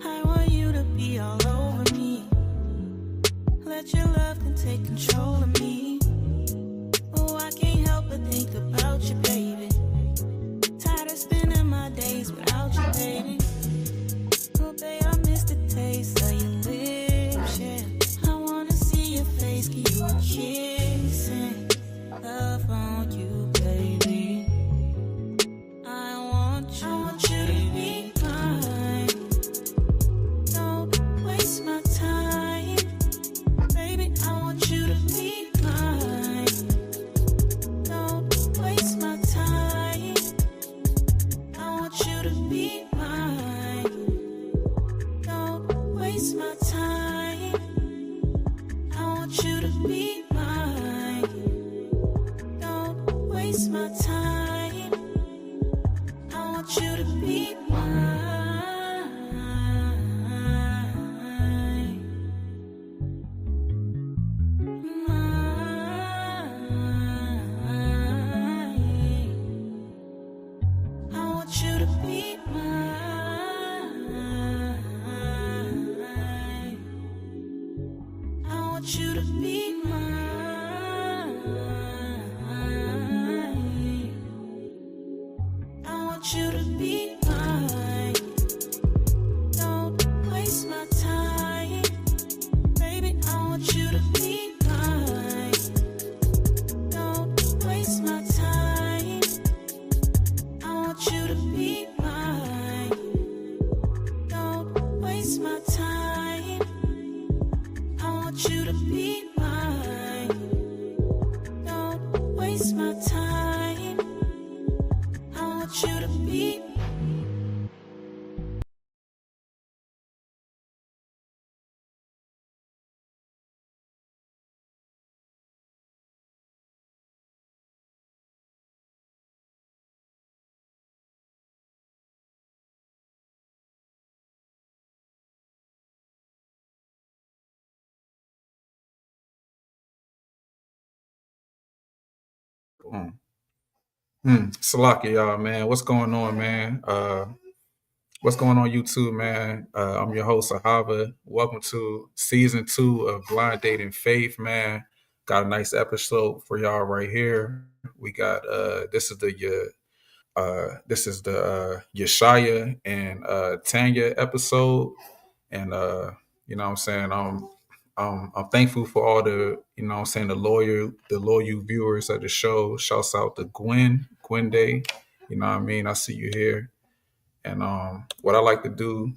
I want you to be all over me. Let your love can take control of me. Oh, I can't help but think about you, baby. Tired of spending my days without you, baby. Oh, babe, I miss the taste of your lips, yeah. I wanna see your face, give you a kiss and love on you, baby. I want you to be mine. Don't waste my time, baby. I want you to be mine. Don't waste my time. I want you to be mine. Don't waste my time. I want you to be mine. Don't waste my time. I want you to be mine. I want you to be mine. I want you to be mine. I want you to be mine. Don't waste my time, baby. I want you to be mine. Don't waste my time. I want you to be mine. Don't waste my time. I want you to be mine. Don't waste my time. I want you to be. Salaki, y'all, man. What's going on, man? What's going on, YouTube, man? I'm your host, Ahava. Welcome to season 2 of Blind Dating Faith, man. Got a nice episode for y'all right here. We got this is the Yashaiyah and Tanyah episode, and you know what I'm saying, I'm thankful for all the, you know what I'm saying, the loyal viewers of the show. Shouts out to Gwen Day. You know what I mean? I see you here. And what I like to do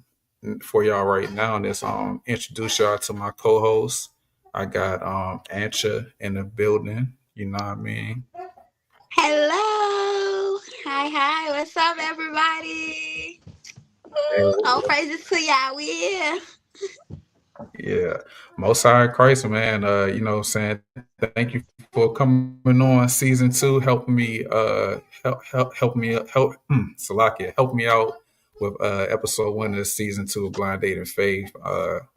for y'all right now is introduce y'all to my co-host. I got Ancha in the building. You know what I mean? Hello. Hi. What's up, everybody? All praises to Yahweh. Yeah. Most High Christ, man. You know what I'm saying? Thank you for coming on season 2, helping me Salakia, help me out with episode 1 of season 2 of Blind Dating Faith.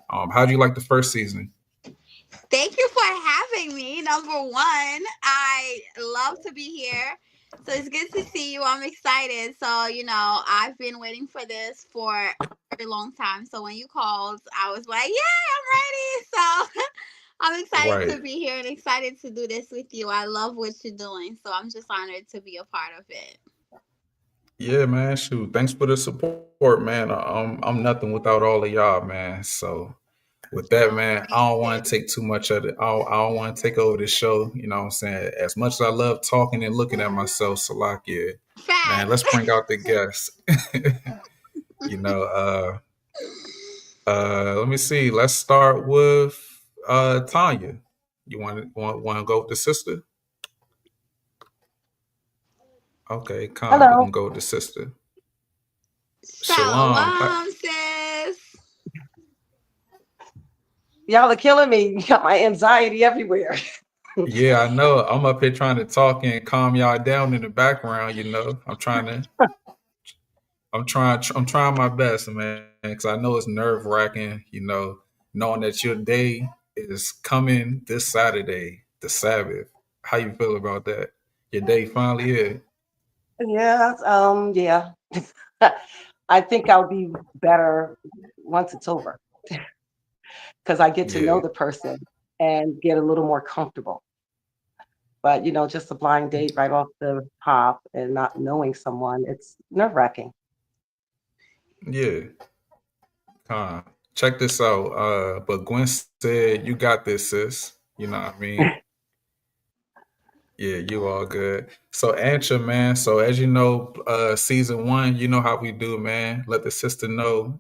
How'd you like the first season? Thank you for having me. Number one, I love to be here. So it's good to see you. I'm excited. So, you know, I've been waiting for this for a very long time. So when you called, I was like, yeah, I'm ready. So I'm excited to be here and excited to do this with you. I love what you're doing. So I'm just honored to be a part of it. Yeah, man. Shoot. Thanks for the support, man. I'm nothing without all of y'all, man. So with that, man, I don't want to take too much of it. I don't want to take over the show. You know what I'm saying? As much as I love talking and looking at myself, Salakia, man, let's bring out the guests. You know, let me see. Let's start with Tanyah. You want to go with the sister? Okay, we can go with the sister. Shalom, sis. Y'all are killing me. You got my anxiety everywhere. Yeah, I know. I'm up here trying to talk and calm y'all down in the background. I'm trying my best, man, because I know it's nerve wracking. Knowing that your day is coming this Saturday, the Sabbath. How you feel about that? Your day finally here. Yeah, yeah. I think I'll be better once it's over because I get to know Yeah, the person and get a little more comfortable. But just a blind date right off the hop and not knowing someone, it's nerve-wracking. yeah. Check this out. But Gwen said, "You got this, sis." You know what I mean? Yeah, you all good. So answer, man. So as you know, season one, you know how we do, man. Let the sister know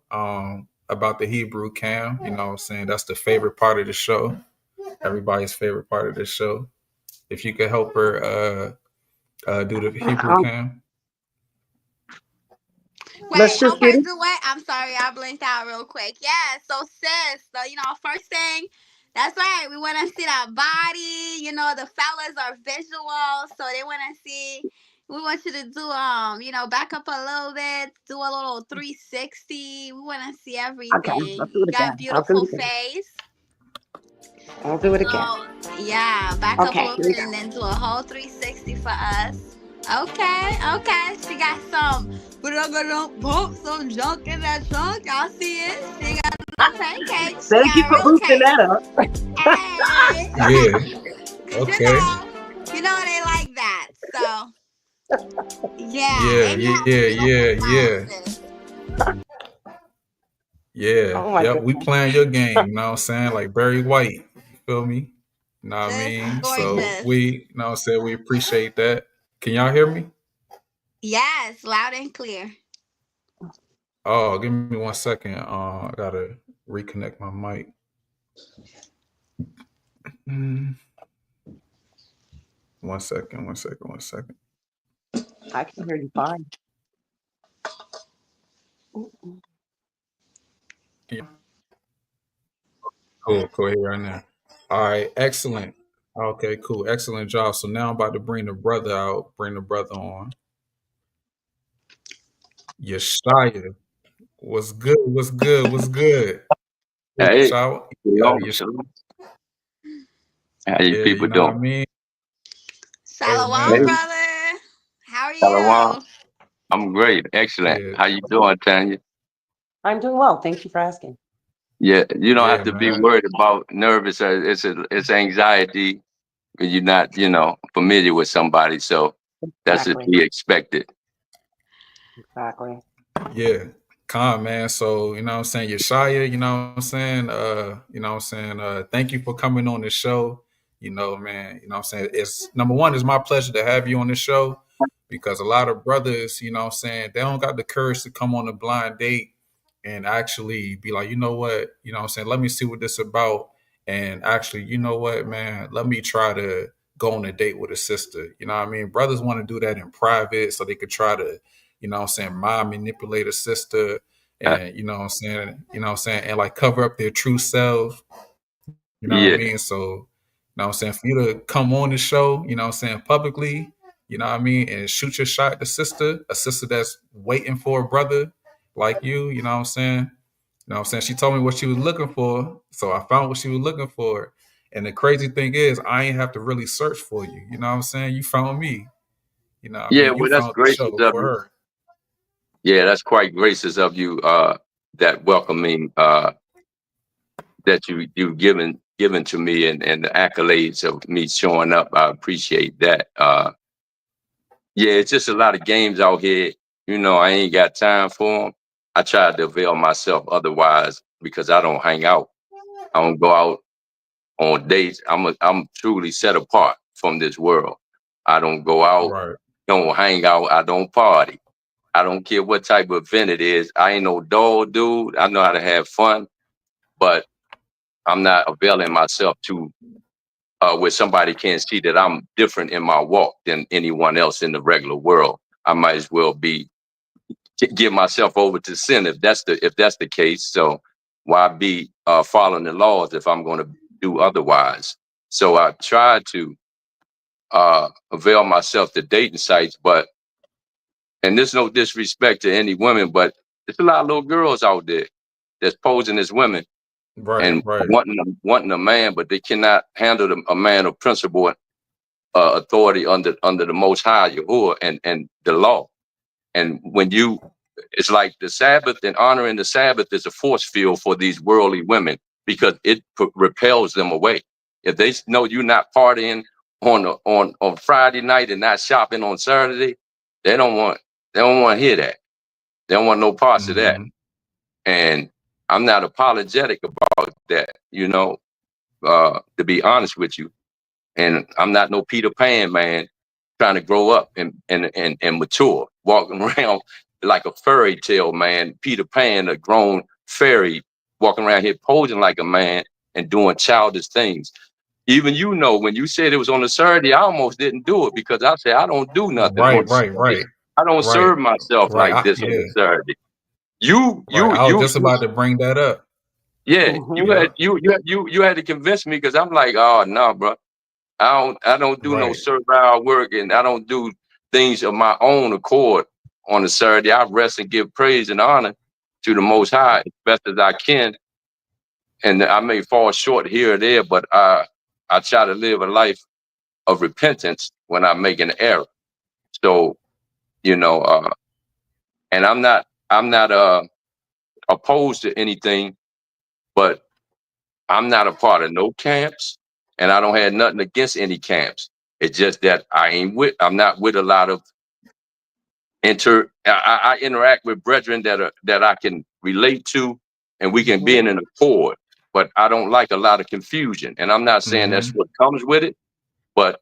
about the Hebrew cam. You know what I'm saying? That's the favorite part of the show. Everybody's favorite part of the show. If you could help her do the Hebrew Um, cam. Wait, let's just help get her it. do what? I'm sorry, I blinked out real quick. Yeah, so sis, so first thing, that's right. We want to see that body. The fellas are visual, so they want to see. We want you to do back up a little bit, do a little 360. We want to see Okay, I'll everything. do You it got a again. I'll do it beautiful again. face. I'll do it again. So yeah, back up a Okay, little here we bit go. and then do a whole 360 for us. Okay, okay. She got some, but I got to pump some junk in that trunk. Y'all see it? She got no pancakes. She Thank you got a for real boosting cake. that up. Hey, Yeah. cause Okay. they like that. So yeah, Yeah. and you Yeah. have a Yeah. beautiful smile, Yeah. sis. Yeah. Oh my Yep. We goodness. playing your game. You know what I'm saying? Like Barry White. You feel me? You know what I Sis is mean? So gorgeous. you know what I'm saying? We appreciate that. Can y'all hear me? Yes, loud and clear. Oh, give me 1 second. I gotta reconnect my mic. Mm, 1 second. 1 second. 1 second. I can hear you fine. Mm-mm. Cool. Cool. Here right now. All right. Excellent. Okay. Cool. Excellent job. So now I'm about to bring the brother out. Bring the brother on. Yashaiyah. What's good? What's good? What's good? Hey, Shout. shalom, Yash- shalom. How you yeah. You people know what I doing? mean? Shalom, Hey, Amen. brother. How are shalom. you? I'm great, excellent. Yeah. How you doing, Tanya? I'm doing well. Thank you for asking. Yeah, you don't have Yeah, to be man. worried about nervous. It's anxiety when you're not, familiar with somebody. So that's to Exactly. be expected. Exactly. Yeah. Con man. So, you know what I'm saying, Yeshaya, you know what I'm saying? Thank you for coming on the show. Man, you know what I'm saying? It's number one, it's my pleasure to have you on the show because a lot of brothers, you know what I'm saying, they don't got the courage to come on a blind date and actually be like, you know what I'm saying, let me see what this about. And actually, you know what, man, let me try to go on a date with a sister. You know what I mean? Brothers want to do that in private so they could try to mind manipulate a sister Uh, and and like cover up their true selves, you know what I mean? yeah, So, for you to come on the show, publicly, you know what I mean, and shoot your shot at the sister, a sister that's waiting for a brother like you know what I'm saying? She told me what she was looking for, so I found what she was looking for. And the crazy thing is, I ain't have to really search for you. You know what I'm saying? You found me. You know what I yeah. mean? You Well, that's found the gracious show of for you. her. Yeah, that's quite gracious of you. That welcoming that you've given to me and the accolades of me showing up. I appreciate that. Yeah, it's just a lot of games out here. I ain't got time for them. I try to avail myself otherwise because I don't hang out. I don't go out on dates. I'm truly set apart from this world. I don't go out, Right. don't hang out. I don't party. I don't care what type of event it is. I ain't no dull dude. I know how to have fun, but I'm not availing myself to where somebody can't see that I'm different in my walk than anyone else in the regular world. I might as well be give myself over to sin if that's the case. So why be following the laws if I'm going to do otherwise? So I tried to avail myself to dating sites, and there's no disrespect to any women, but there's a lot of little girls out there that's posing as women Right, and right. wanting a man, but they cannot handle a man of principle and authority under the Most High Yahuwah and the law. And it's like the Sabbath and honoring the Sabbath is a force field for these worldly women because it repels them away. If they know you're not partying on Friday night and not shopping on Saturday, they don't want to hear that. They don't want no parts of that. And I'm not apologetic about that, to be honest with you. And I'm not no Peter Pan, man, trying to grow up and mature, walking around like a fairy tale, man. Peter Pan, a grown fairy, walking around here posing like a man and doing childish things. Even when you said it was on a Saturday, I almost didn't do it because I said I don't do nothing on Saturday. I don't serve myself like this on a Saturday. I was just about to bring that up. Yeah, you had to convince me because I'm like, oh no, bro. I don't do no servile work, and I don't do things of my own accord on a Saturday. I rest and give praise and honor to the Most High as best as I can. And I may fall short here or there, but I try to live a life of repentance when I make an error. So, and I'm not opposed to anything, but I'm not a part of no camps, and I don't have nothing against any camps. It's just that I'm not with a lot of I interact with brethren that I can relate to, and we can be in an accord. But I don't like a lot of confusion, and I'm not saying that's what comes with it. But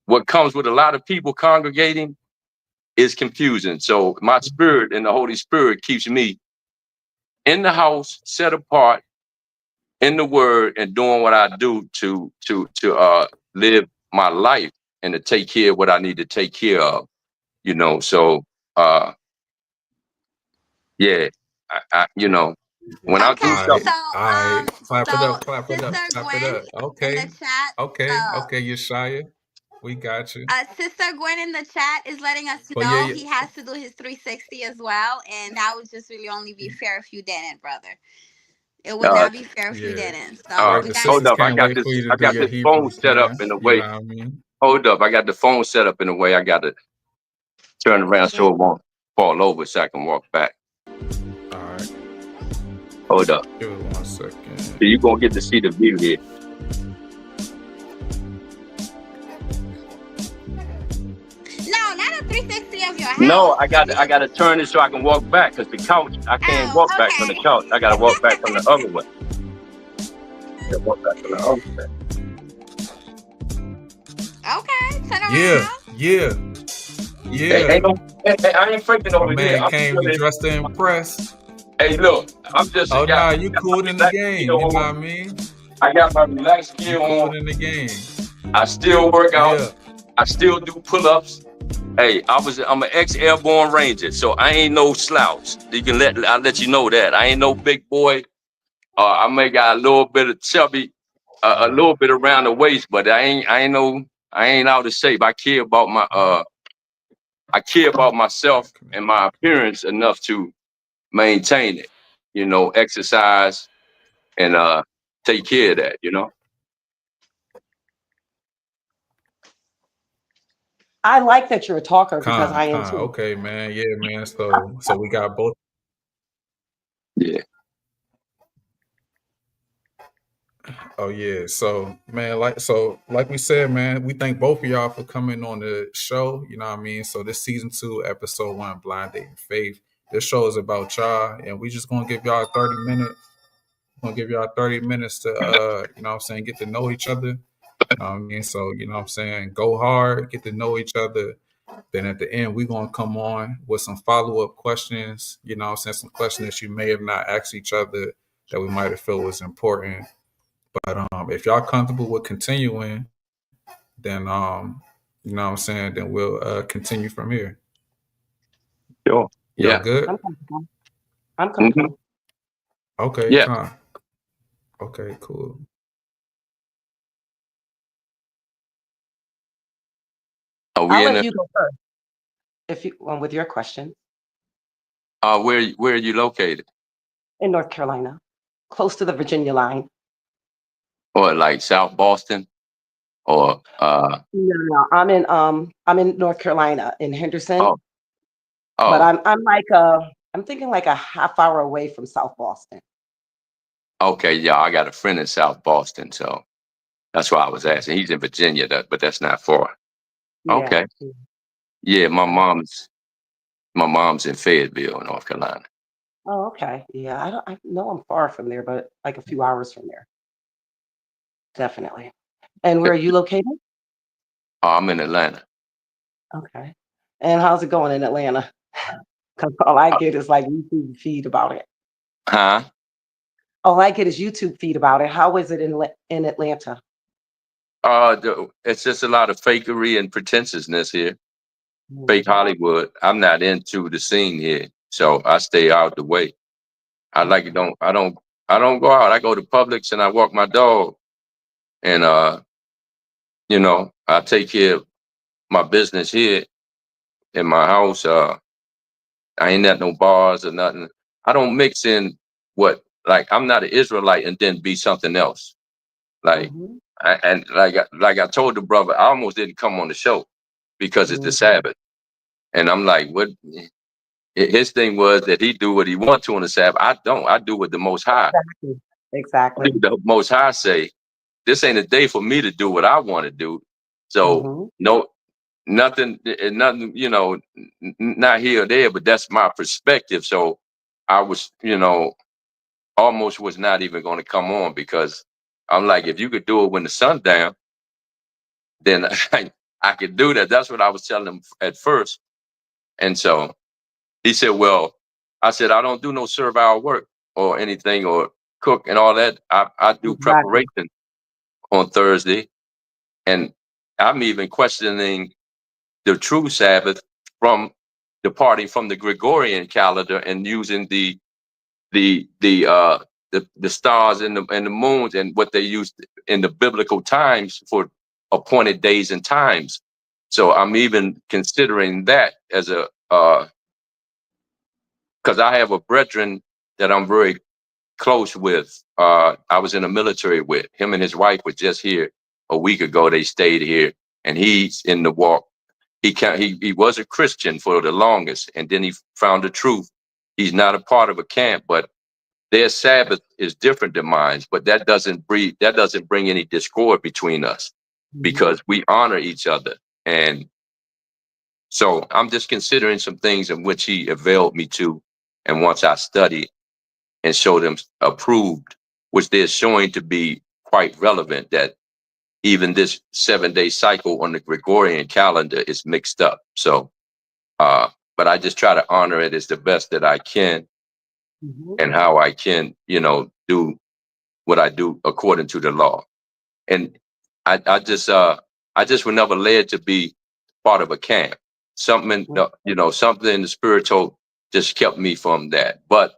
what comes with a lot of people congregating is confusion. So my spirit and the Holy Spirit keeps me in the house, set apart in the Word, and doing what I do to live my life and to take care of what I need to take care of. So yeah, when I do Okay, something. Clap it up, clap it up, Sister clap it Gwen up. in Okay, the chat. okay, Yashaiyah, we got you. Sister Gwen in the chat is letting us But know he has to do his 360 as well, and that would just really only be fair if you didn't, brother. It would not be fair if you didn't. So we the got Hold sisters up, can't wait for you to I do got your this Hebrew phone set up camp. in a You know way. what I mean? Hold up, I got the phone set up in a way. I got to turn around so it won't fall over, so I can walk back. All right. Hold up. Give it 1 second. So you're gonna get to see the view here. No, not a 360 of your house. No, I got to turn it so I can walk back because the couch. I can't walk back from the couch. I got to walk back from the other way. I gotta walk back from the other way. Okay, turn around. Yeah. Hey, I ain't freaking over here. Man came dressed to impress. Hey, look, I'm just. Oh no, you cool in the game. You know what I mean? I got my relaxed gear on. Cool in the game. I still work out. Yeah. I still do pull-ups. Hey, I'm an ex-airborne ranger, so I ain't no slouch. I'll let you know that. I ain't no big boy. I may got a little bit of chubby, a little bit around the waist, but I ain't out of shape. I care about myself and my appearance enough to maintain it. Exercise and take care of that. I like that you're a talker because I am too. Okay, man. Yeah, man. So we got both. Yeah. Oh yeah. So man, like we said, man, we thank both of y'all for coming on the show. You know what I mean? So this season 2, episode 1, Blind Dating Faith. This show is about y'all, and we just gonna give y'all 30 minutes. We're gonna give y'all 30 minutes to you know what I'm saying, get to know each other. You know what I mean? So, you know what I'm saying, go hard, get to know each other. Then at the end, we're gonna come on with some follow-up questions, you know what I'm saying, some questions that you may have not asked each other that we might have felt was important. But if y'all comfortable with continuing, then you know what I'm saying, then we'll continue from here. Sure. Y'all good? I'm comfortable. Okay, yeah. Okay, cool. Are we I'll in let the, you go first if you with your question. where are you located? In North Carolina, close to the Virginia line. Or like South Boston? Or No, I'm in North Carolina in Henderson, oh, but oh, I'm thinking like a half hour away from South Boston. okay, yeah, I got a friend in South Boston, so that's why I was asking. He's in Virginia, but that's not far. Yeah. Okay. Yeah, my Okay. mom's in Fayetteville, North Carolina. Oh, okay. Yeah, I know I'm far from there, but like a few hours from there. Definitely. And where are you located? I'm in Atlanta. Okay. And how's it going in Atlanta? Because all I get is like YouTube feed about it. Huh? All I get is YouTube feed about it. How is it in Atlanta? It's just a lot of fakery and pretentiousness here. Fake Mhm. Hollywood. I'm not into the scene here, so I stay out the way. I like Okay. I don't go out. I go to Publix and I walk my dog, and I take care of my business here in my house. I ain't at no bars or nothing. I don't mix in what like I'm not an Israelite and then be something else. Like Mhm. like I told the brother, I almost didn't come on the show because it's the Mhm. Sabbath. And I'm like, what his thing was that he do what he want to on the Sabbath. I don't. I do what the most high. Exactly. I do Exactly. what the most high say. This ain't a day for me to do what I want to do. So Mhm. no nothing, not here or there, but that's my perspective. So I was, almost was not even going to come on because I'm like, if you could do it when the sun down, then I could do that. That's what I was telling him at first. And so he said, well, I said, I don't do no servile work or anything or cook and all that. I do Exactly. preparation on Thursday. And I'm even questioning the true Sabbath from departing from the Gregorian calendar and using the stars and the moons and what they used in the biblical times for appointed days and times. So I'm even considering that as a because I have a brethren that I'm very close with. I was in the military with him and his wife were just here a week ago. They stayed here, and he's in the walk. He was a Christian for the longest, and then he found the truth. He's not a part of a camp, but their Sabbath is different than mine. But that doesn't bring any discord between us Mhm. because we honor each other. And so I'm just considering some things in which he availed me to, and once I study and show them approved, which they're showing to be quite relevant, that even this 7-day cycle on the Gregorian calendar is mixed up. So, but I just try to honor it as the best that I can Mhm. and how I can, do what I do according to the law. And I just was never led to be part of a camp. Something in the spiritual just kept me from that. But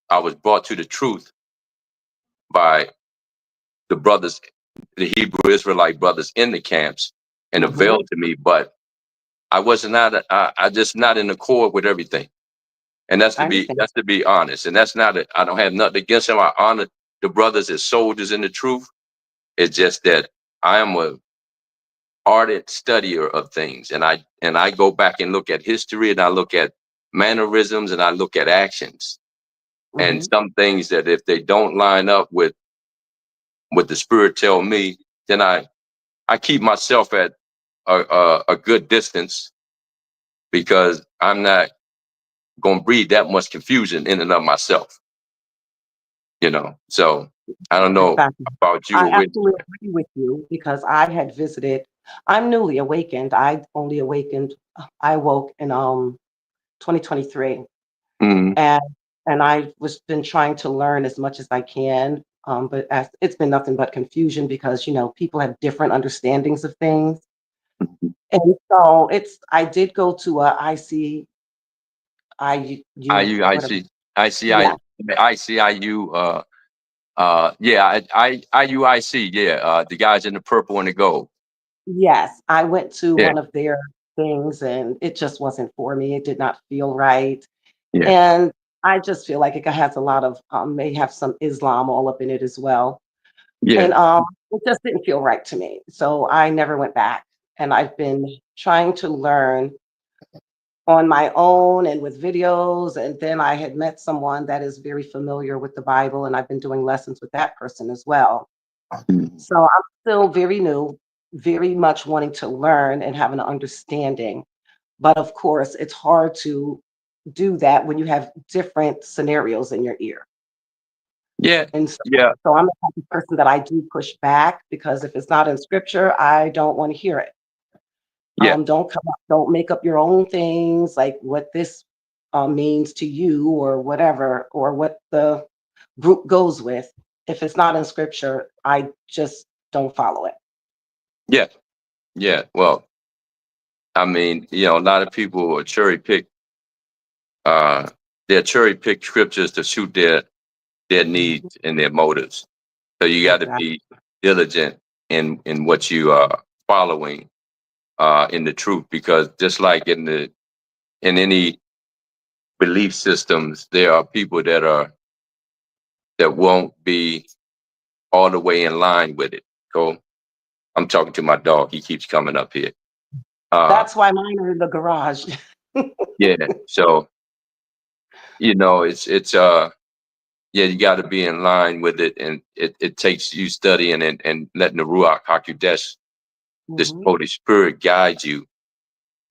I was brought to the truth by the brothers, the Hebrew Israelite brothers in the camps, and Mhm. availed to me. But I was not, I just not in accord with everything. And I understand. that's to be honest. And that's not, I don't have nothing against them. I honor the brothers as soldiers in the truth. It's just that I am a ardent studier of things. And I go back and look at history and I look at mannerisms and I look at actions. And Mhm. some things that if they don't line up with what the spirit tell me, then I keep myself at a good distance because I'm not going to breed that much confusion in and of myself, So I don't know Exactly. about you I or with. absolutely agree with you because I had visited. I'm newly awakened. I woke in 2023, Mhm. and I was been trying to learn as much as I can. But as it's been nothing but confusion because people have different understandings of things, and so I did go to a IU, whatever. ICI, Yeah. ICIU, yeah, IUIC, yeah, the guys in the purple and the gold. Yes, I went to Yeah, one of their things and it just wasn't for me. It did not feel right. yeah, And I just feel like it has a lot of may have some Islam all up in it as well. yeah, And it just didn't feel right to me. So I never went back. And I've been trying to learn on my own and with videos. And then I had met someone that is very familiar with the Bible, and I've been doing lessons with that person as well. mm, So I'm still very new, very much wanting to learn and have an understanding. But of course, it's hard to do that when you have different scenarios in your ear. yeah, And so, yeah, so I'm the type of person that I do push back because if it's not in scripture, I don't want to hear it. yeah, Don't make up your own things like what this means to you or whatever, or what the group goes with. If it's not in scripture, I just don't follow it. yeah, yeah. Well, I mean, a lot of people are uh, cherry pick scriptures to suit their Mhm. needs and their motives. So you got to Exactly. be diligent in what you are following in the truth, because just like in any belief systems, there are people that won't be all the way in line with it. Cool. I'm talking to my dog. He keeps coming up here. Uh, That's why mine are in the garage. yeah. So it's yeah, you got to be in line with it, and it takes you studying and letting the Ruach Hakodesh, this Mhm. Holy Spirit, guide you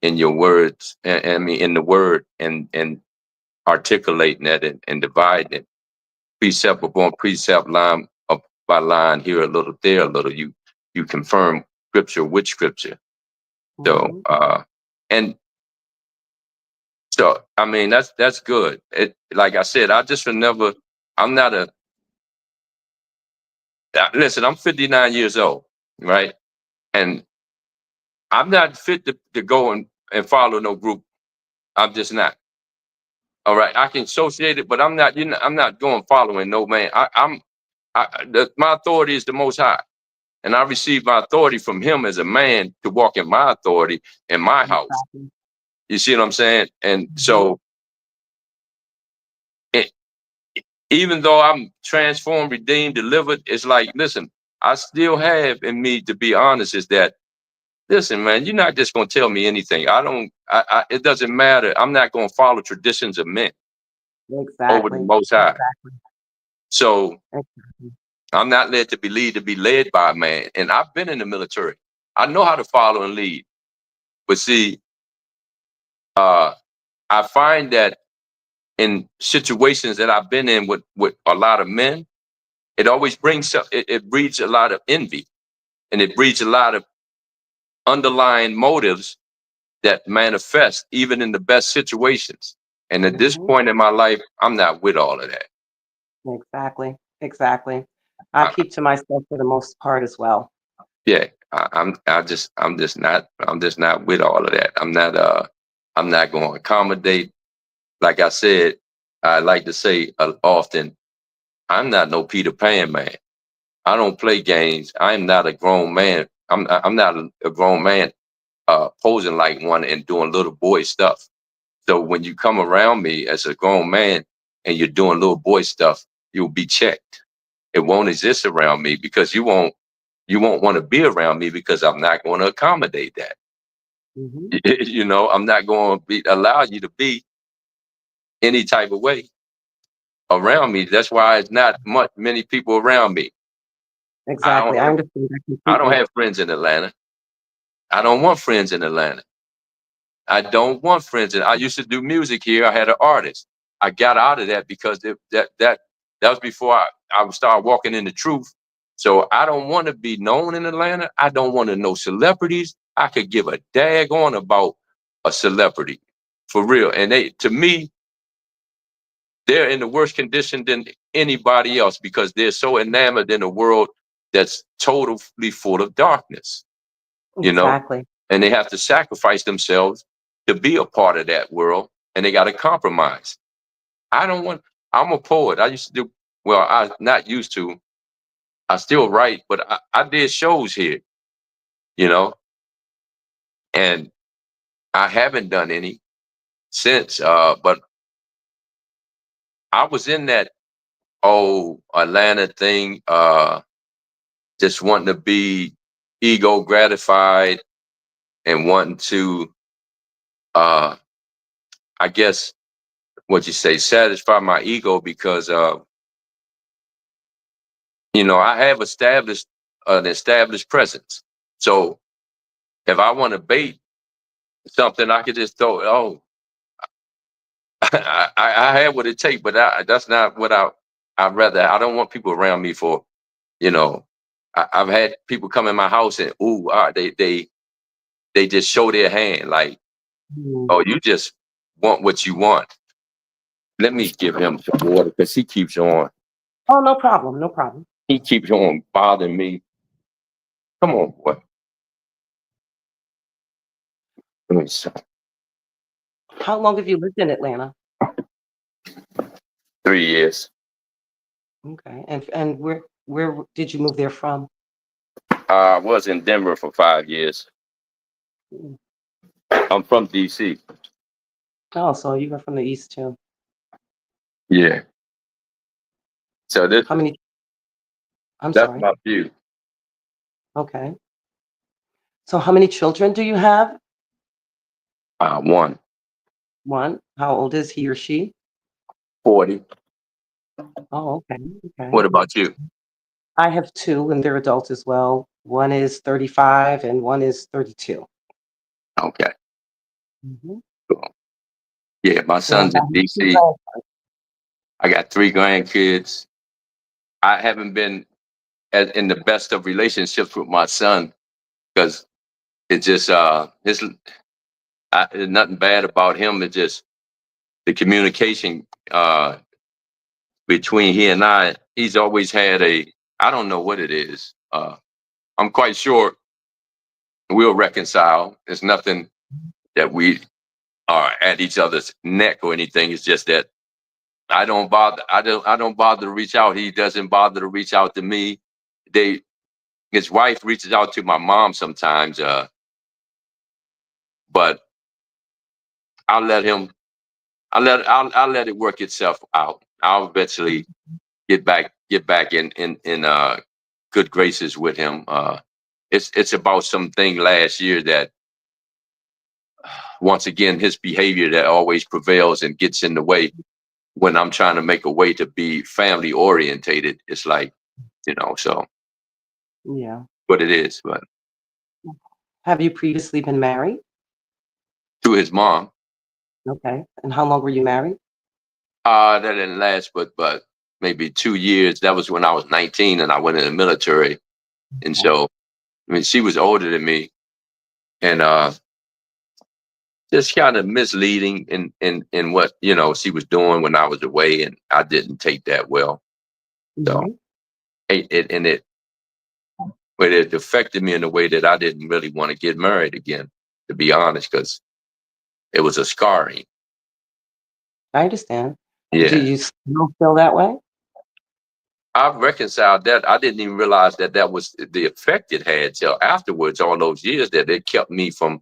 in your words, and I mean in the word, and articulating that and dividing it precept upon precept, line up by line, here a little, there a little. You confirm scripture with scripture. So Mhm. and so I mean that's good. It, like I said, I just will never. I'm not a listen. I'm 59 years old, right? And I'm not fit to go and follow no group. I'm just not. All right, I can associate it, but I'm not. I'm not going following no man. My authority is the Most High, and I receive my authority from Him as a man to walk in my authority in my house. Exactly. You see what I'm saying? And Mhm. so, it, even though I'm transformed, redeemed, delivered, it's like, listen, I still have in me, to be honest, is that, listen, man, you're not just going to tell me anything. I don't. It doesn't matter. I'm not going to follow traditions of men over the Exactly. Most High. Exactly. So Exactly. I'm not led to be led by a man. And I've been in the military. I know how to follow and lead. But see, uh, I find that in situations that I've been in with a lot of men, it always brings up, it breeds a lot of envy, and it breeds a lot of underlying motives that manifest even in the best situations. And at this Mhm. point in my life, I'm not with all of that. Exactly. Exactly. I I, keep to myself for the most part as well. yeah, I'm just not with all of that. I'm not going to accommodate. Like I said, I like to say often, I'm not no Peter Pan man. I don't play games. I'm not a grown man. I'm not a grown man posing like one and doing little boy stuff. So when you come around me as a grown man and you're doing little boy stuff, you'll be checked. It won't exist around me, because you won't want to be around me, because I'm not going to accommodate that. Mhm. I'm not going to allow you to be any type of way around me. That's why it's not many people around me. I don't Exactly. I have understand that I don't completely. have friends in Atlanta. I don't want friends in Atlanta. I don't want friends. And I used to do music here. I had an artist. I got out of that because that was before I started walking in the truth. So I don't want to be known in Atlanta. I don't want to know celebrities. I could give a daggone about a celebrity, for real. And to me, they're in the worse condition than anybody else, because they're so enamored in a world that's totally full of darkness, you know, Exactly. and they have to sacrifice themselves to be a part of that world, and they got to compromise. I don't want, I'm a poet. I used to do, well, I not used to, I still write, but I did shows here, you know, And I haven't done any since. But I was in that Atlanta thing, just wanting to be ego gratified and wanting to, I guess, what you say, satisfy my ego because, I have an established presence. So if I want to bait something, I could just throw it. Oh, I have what it takes, but that's not what I'd rather. I don't want people around me for, you know, I've had people come in my house and, they just show their hand like, Mm. oh, you just want what you want. Let me give him some water because he keeps on. Oh, no problem. No problem. He keeps on bothering me. Come on, boy. Let me see. How long have you lived in Atlanta? 3 years. Okay. And where did you move there from? I was in Denver for 5 years. Mm. I'm from DC. Oh, so you were from the East too. Yeah. So How many? I'm that's sorry. my view. Okay. So how many children do you have? One. One. How old is he or she? 40. Oh, okay. Okay. What about you? I have two, and they're adults as well. One is 35 and one is 32. Okay. Mm-hmm. Cool. Yeah, my And son's I in have two DC. grandsons. I got 3 grandkids. I haven't been in the best of relationships with my son because it just there's nothing bad about him. It's just the communication between he and I. He's always had I don't know what it is. I'm quite sure we'll reconcile. There's nothing that we are at each other's neck or anything. It's just that I don't bother. I don't bother to reach out. He doesn't bother to reach out to me. His wife reaches out to my mom sometimes, but I'll let him. I'll let it work itself out. I'll eventually get back in good graces with him. It's about something last year that once again his behavior that always prevails and gets in the way when I'm trying to make a way to be family orientated. It's like, so Yeah. what it is, but Have you previously been married? to his mom, Okay. And how long were you married? that didn't last, but maybe 2 years. That was when I was 19 and I went in the military. And Okay. so, I mean, she was older than me and, just kind of misleading in what, she was doing when I was away. And I didn't take that well. So Mm-hmm. it affected me in a way that I didn't really want to get married again, to be honest, because it was a scarring. I understand. Do Yeah. you still feel that way? I've reconciled that. I didn't even realize that was the effect it had till afterwards, all those years that it kept me from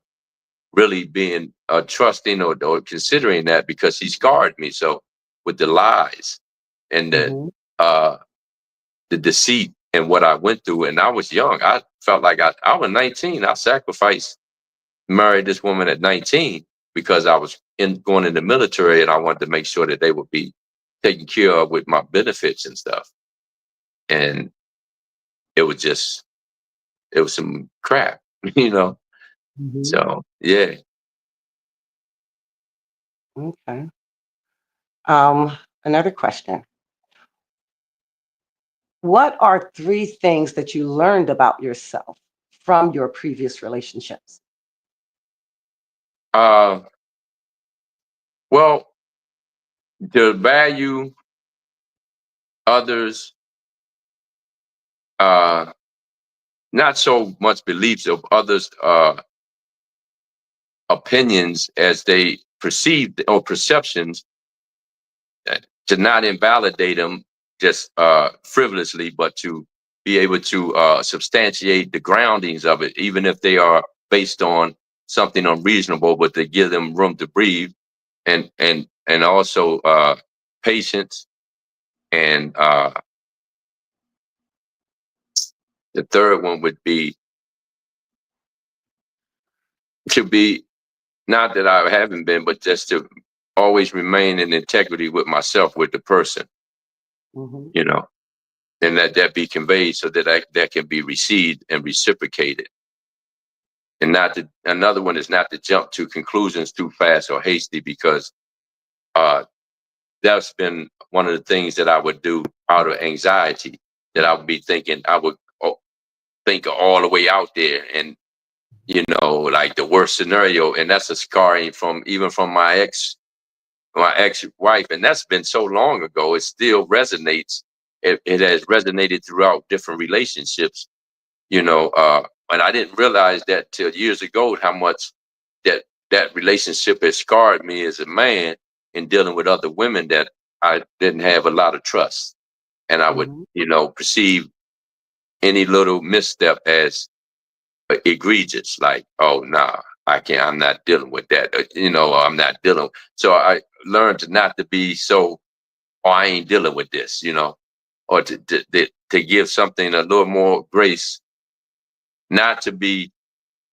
really being trusting or considering that because he scarred me. So with the lies and Mm-hmm. uh, the deceit and what I went through, and I was young. I felt like I was 19. I sacrificed, married this woman at 19 because I was going in the military and I wanted to make sure that they would be taken care of with my benefits and stuff. And it was some crap, you know. Mm-hmm. So yeah. Okay. Another question. What are 3 things that you learned about yourself from your previous relationships? Uh, well, to value others, uh, not so much beliefs of others, opinions as they perceive or perceptions, to not invalidate them just frivolously, but to be able to substantiate the groundings of it, even if they are based on something unreasonable, but to give them room to breathe, and also patience, and the third one would be to be, not that I haven't been, but just to always remain in integrity with myself, with the person, Mm-hmm. you know, and let that be conveyed so that that can be received and reciprocated. And not to, another one is not to jump to conclusions too fast or hasty, because that's been one of the things that I would do out of anxiety, that I would be thinking, I would think all the way out there, and like the worst scenario. And that's a scarring from, even from my ex-wife, and that's been so long ago. It still resonates. It has resonated throughout different relationships, and I didn't realize that till years ago, how much that relationship has scarred me as a man in dealing with other women, that I didn't have a lot of trust, and I would, Mm-hmm. perceive any little misstep as egregious, like, oh nah, I can't, I'm not dealing with that, I'm not dealing. So I learned to not to be so, oh, I ain't dealing with this, or to give something a little more grace, not to be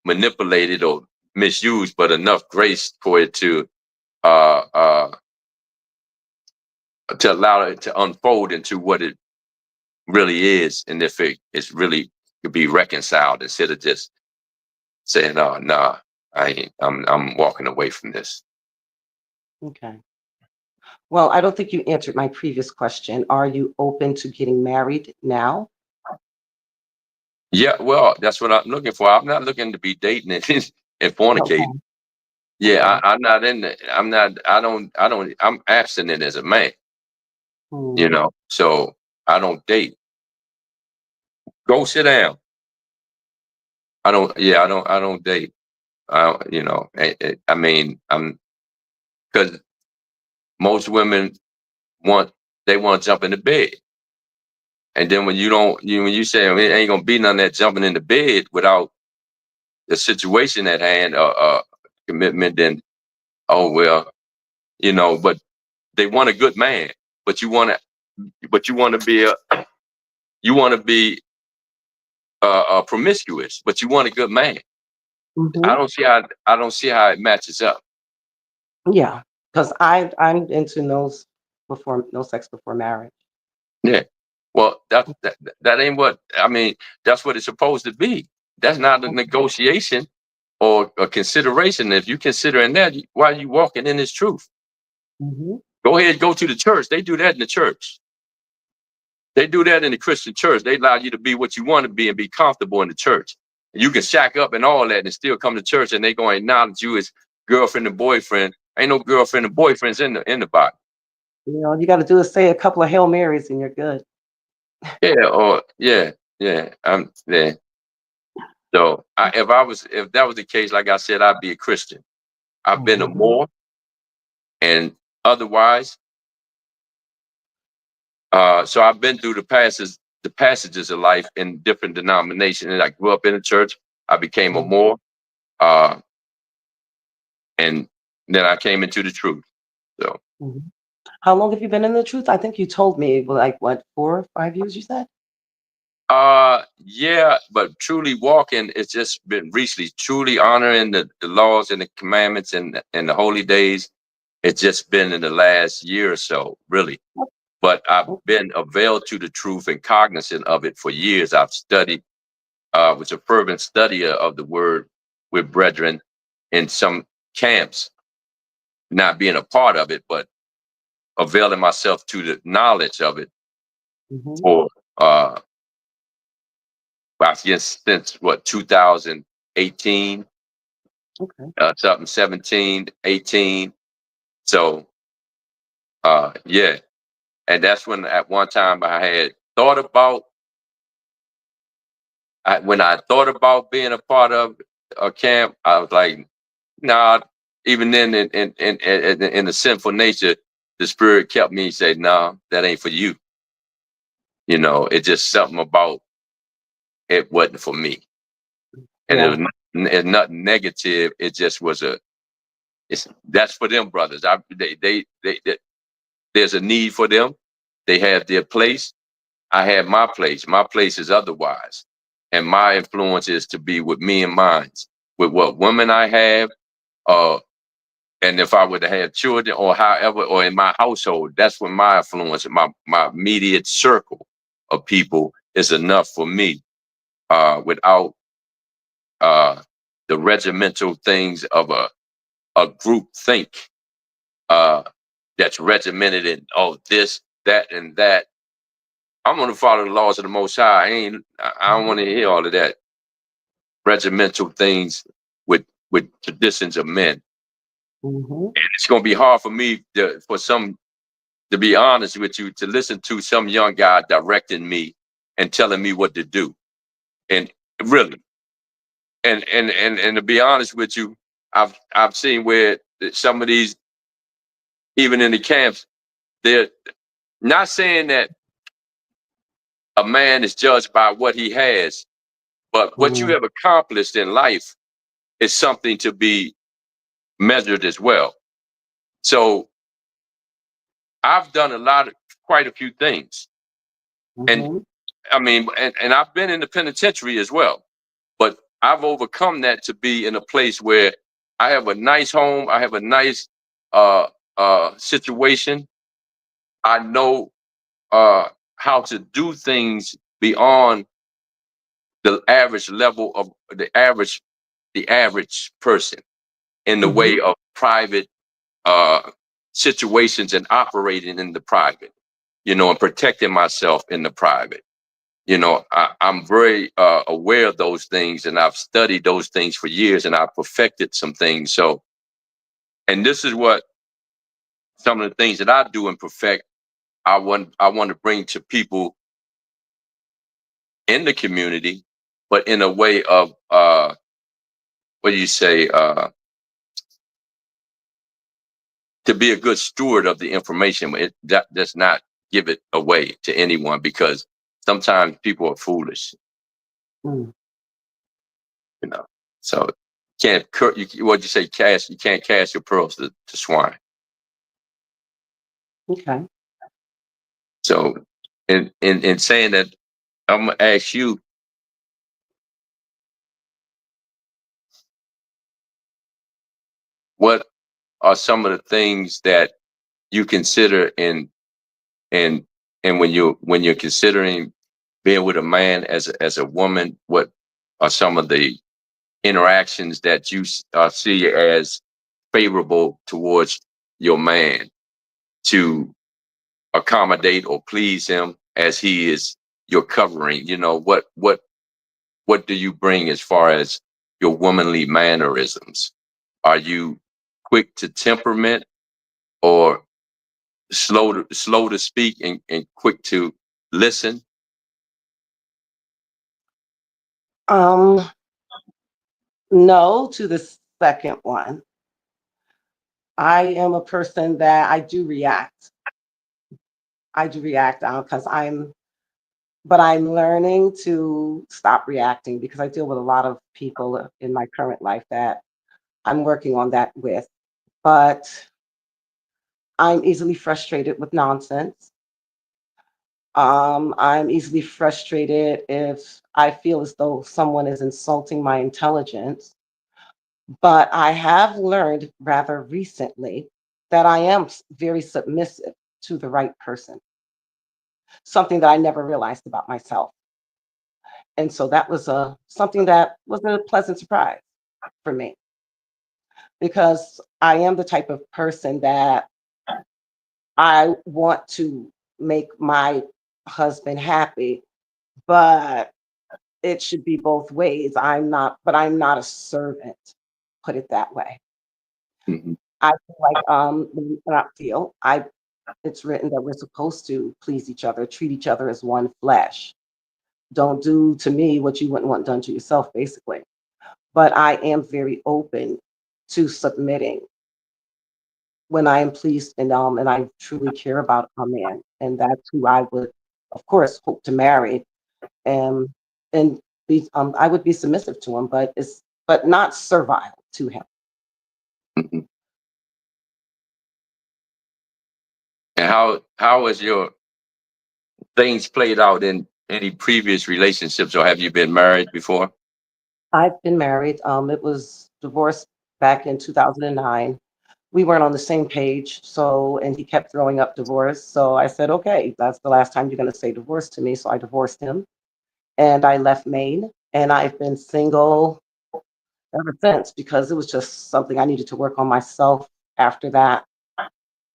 manipulated or misused, but enough grace for it uh uh to allow it to unfold into what it really is, and if it is really to be reconciled, instead of just saying, oh nah, I ain't, I'm walking away from this. Okay. Well, I don't think you answered my previous question. Are you open to getting married now? Yeah, well, that's what I'm looking for. I'm not looking to be dating and fornicating. Okay. Yeah, Okay. I'm not in the, I'm not, I'm abstinent as a man, Hmm. so I don't date. Go sit down. I don't date. I mean, because most women want, they want to jump in the bed. And then when you don't, when you say, it ain't gonna be none of that jumping in the bed without the situation at hand, commitment, then, oh well, but they want a good man, but you want to be you want to be promiscuous, but you want a good man. Hmm. I don't see how it matches up. Yeah, because I'm into no sex before marriage. Yeah. Well, that ain't what I mean. That's what it's supposed to be. That's not a negotiation or a consideration. If you considering that, why are you walking in this truth? Mm-hmm. Go ahead, go to the church. They do that in the church. They do that in the Christian church. They allow you to be what you want to be and be comfortable in the church. You can shack up and all that and still come to church, and they going to acknowledge you as girlfriend and boyfriend. Ain't no girlfriend and boyfriends in the Bible. You got to do is say a couple of Hail Marys and you're good. Yeah, or yeah. I'm there. So if that was the case, like I said, I'd be a Christian. I've been a Mm-hmm. Moor, and otherwise, so I've been through the passages of life in different denominations. And I grew up in a church. I became a Moor, uh, and then I came into the truth. So, Hmm. How long have you been in the truth? I think you told me, like, what, 4 or 5 years, you said? yeah, but truly walking, it's just been recently. Truly honoring the laws and the commandments and the holy days. It's just been in the last year or so, really. But I've been availed to the truth and cognizant of it for years. I've studied, was a fervent studier of the word with brethren in some camps, not being a part of it, but availing myself to the knowledge of it Mm-hmm. for, I guess, since what, 2018, Okay. something 17, 18. So, yeah. And that's when at one time I had thought about, when I thought about being a part of a camp, I was like, nah. Even then, in the sinful nature, the spirit kept me say, nah, that ain't for you. It just something about it wasn't for me, and it Yeah. was It's nothing negative. It just was that's for them brothers. There's a need for them. They have their place. I have my place. My place is otherwise. And my influence is to be with me and mine, with what women I have, uh, and if I were to have children or however, or in my household, that's when my influence, my immediate circle of people is enough for me, without the regimental things of a group think, uh, that's regimented in, oh, this, that, and that. I'm going to follow the laws of the Most High. I don't want to hear all of that regimental things with traditions of men. Mm-hmm. And it's going to be hard for me to be honest with you, to listen to some young guy directing me and telling me what to do. And really, and to be honest with you, I've seen where some of these, even in the camps, they're not saying that a man is judged by what he has, but what you Mm-hmm. have accomplished in life is something to be measured as well. So I've done quite a few things. And Mm-hmm. I mean, and I've been in the penitentiary as well, but I've overcome that to be in a place where I have a nice home. I have a nice uh, situation. I know how to do things beyond the average level of the average person in the Mm-hmm. way of private uh, situations and operating in the private, and protecting myself in the private. I'm very aware of those things, and I've studied those things for years, and I've perfected some things. So, and this is what some of the things that I do and perfect. I want to bring to people in the community, but in a way of what do you say? To be a good steward of the information. That does not give it away to anyone, because sometimes people are foolish, Mm. you know. So what you say, cast, you can't cast your pearls to swine. Okay. So in saying that, I'm gonna ask you, what are some of the things that you consider in and when you're considering being with a man as a woman, what are some of the interactions that you see as favorable towards your man to accommodate or please him as he is your covering? What do you bring as far as your womanly mannerisms? Are you quick to temperament, or slow to speak and quick to listen? Um, no to the second one. I am a person that I do react. I do react because but I'm learning to stop reacting because I deal with a lot of people in my current life that I'm working on that with. But I'm easily frustrated with nonsense. I'm easily frustrated if I feel as though someone is insulting my intelligence. But I have learned rather recently that I am very submissive to the right person, something that I never realized about myself. And so that was something that was a pleasant surprise for me because I am the type of person that I want to make my husband happy, but it should be both ways. I'm not a servant, put it that way. Mhm. I feel like not feel. It's written that we're supposed to please each other, treat each other as one flesh. Don't do to me what you wouldn't want done to yourself, basically. But I am very open to submitting when I am pleased and I truly care about a man, and that's who I would, of course, hope to marry, and and I would be submissive to him. But but not servile to him. Mhm. And how has your things played out in any previous relationships, or have you been married before? I've been married. It was divorced back in 2009. We weren't on the same page, so and he kept throwing up divorce. So I said, okay, that's the last time you're going to say divorce to me. So I divorced him, and I left Maine, and I've been single ever since because it was just something I needed to work on myself after that.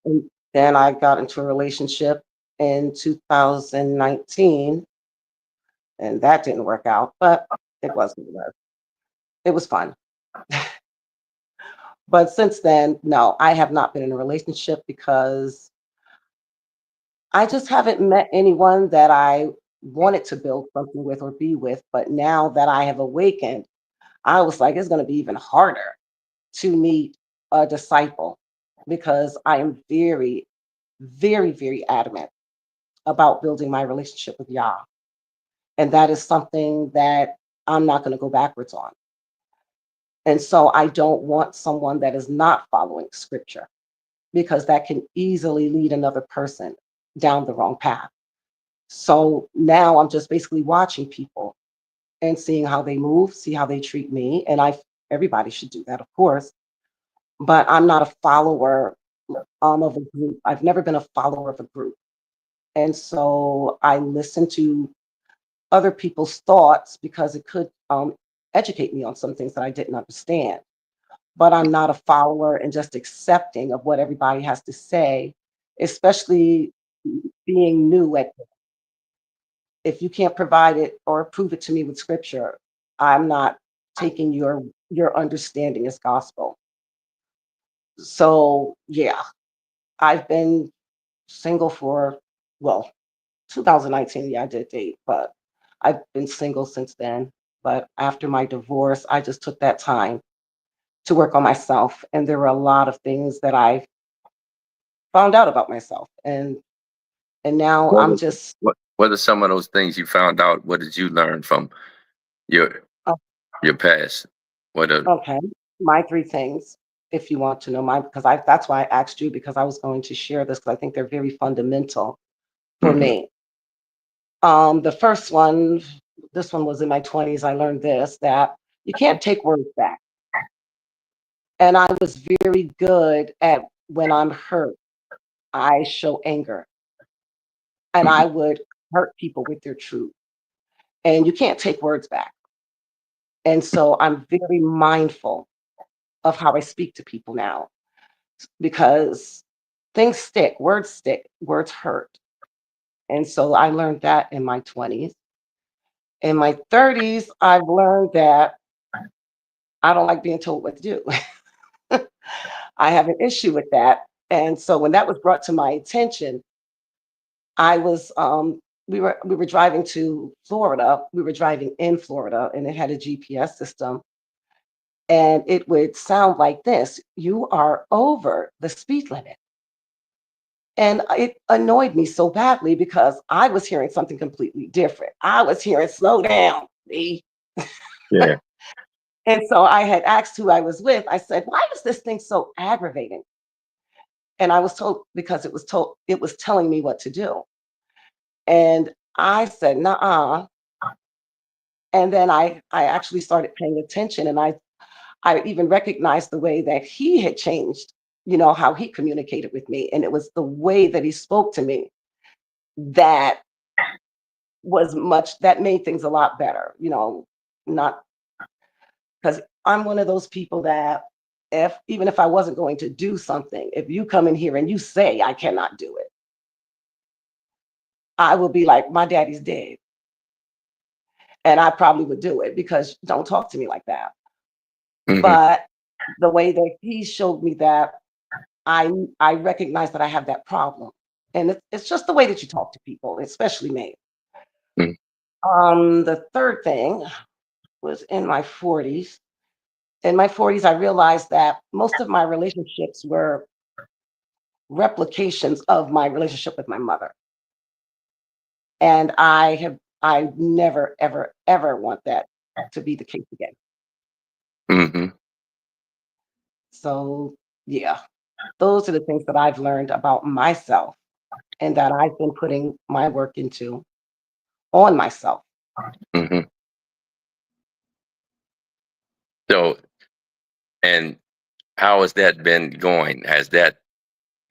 And then I got into a relationship in 2019, and that didn't work out, but it wasn't. It was fun. But since then, no, I have not been in a relationship because I just haven't met anyone that I wanted to build something with or be with. But now that I have awakened, I was like, it's going to be even harder to meet a disciple because I am very, very, very adamant about building my relationship with Yah. And that is something that I'm not going to go backwards on. And so I don't want someone that is not following scripture because that can easily lead another person down the wrong path. So now I'm just basically watching people and seeing how they move, see how they treat me. And everybody should do that, of course. But I'm not a follower of a group. I've never been a follower of a group. And so I listen to other people's thoughts because it could educate me on some things that I didn't understand. But I'm not a follower and just accepting of what everybody has to say, especially being new at it. If you can't provide it or prove it to me with scripture, I'm not taking your understanding as gospel. So yeah, I've been single for, well, 2019, yeah, I did date, but I've been single since then. But after my divorce, I just took that time to work on myself. And there were a lot of things that I found out about myself. And now What I'm are, just what are some of those things you found out? What did you learn from your uh, your past? What are okay. My three things, if you want to know mine, because I that's why I asked you because I was going to share this because I think they're very fundamental for Mhm. me. The first one, this one was in my 20s. I learned this that you can't take words back. And I was very good at when I'm hurt, I show anger and I Mhm. would hurt people with their truth. And you can't take words back. And so I'm very mindful of how I speak to people now because things stick, words hurt. And so I learned that in my 20s. In my 30s, I've learned that I don't like being told what to do. I have an issue with that. And so when that was brought to my attention, I was we were driving to Florida. We were driving in Florida and it had a GPS system and it would sound like this: you are over the speed limit. And it annoyed me so badly because I was hearing something completely different. I was hearing slow down. See? Yeah. And so I had asked who I was with. I said, why is this thing so aggravating? And I was told because it was telling me what to do. And I said, nah. And then I actually started paying attention and I even recognized the way that he had changed, how he communicated with me. And it was the way that he spoke to me that that made things a lot better, not because I'm one of those people that even if I wasn't going to do something, if you come in here and you say I cannot do it, I will be like, my daddy's dead. And I probably would do it because don't talk to me like that. Hmm. But the way that he showed me that I recognize that I have that problem. And it's just the way that you talk to people, especially me. The third thing was in my 40s. In my 40s, I realized that most of my relationships were replications of my relationship with my mother. And I never, ever, ever want that to be the case again. Mm-hmm. So, yeah, those are the things that I've learned about myself and that I've been putting my work into on myself. Mm-hmm. So, and how has that been going? Has that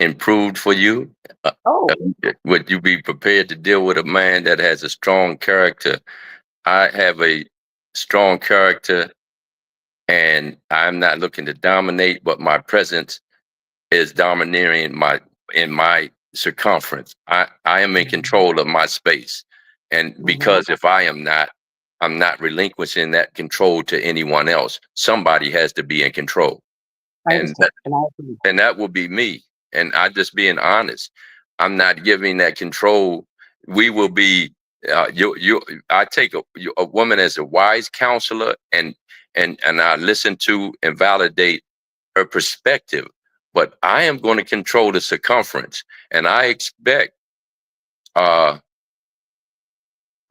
improved for you? Uh, Oh, would you be prepared to deal with a man that has a strong character? I have a strong character, and I'm not looking to dominate, but my presence is domineering in my circumference. I am in mhm, control of my space. And mhm. because if I am not, I'm not relinquishing that control to anyone else. Somebody has to be in control. I And understand, and I agree. that will be me. And I just being honest. I'm not giving that control. We will be I take a woman as a wise counselor, and I listen to and validate her perspective, but I am going to control the circumference, and I expect uh,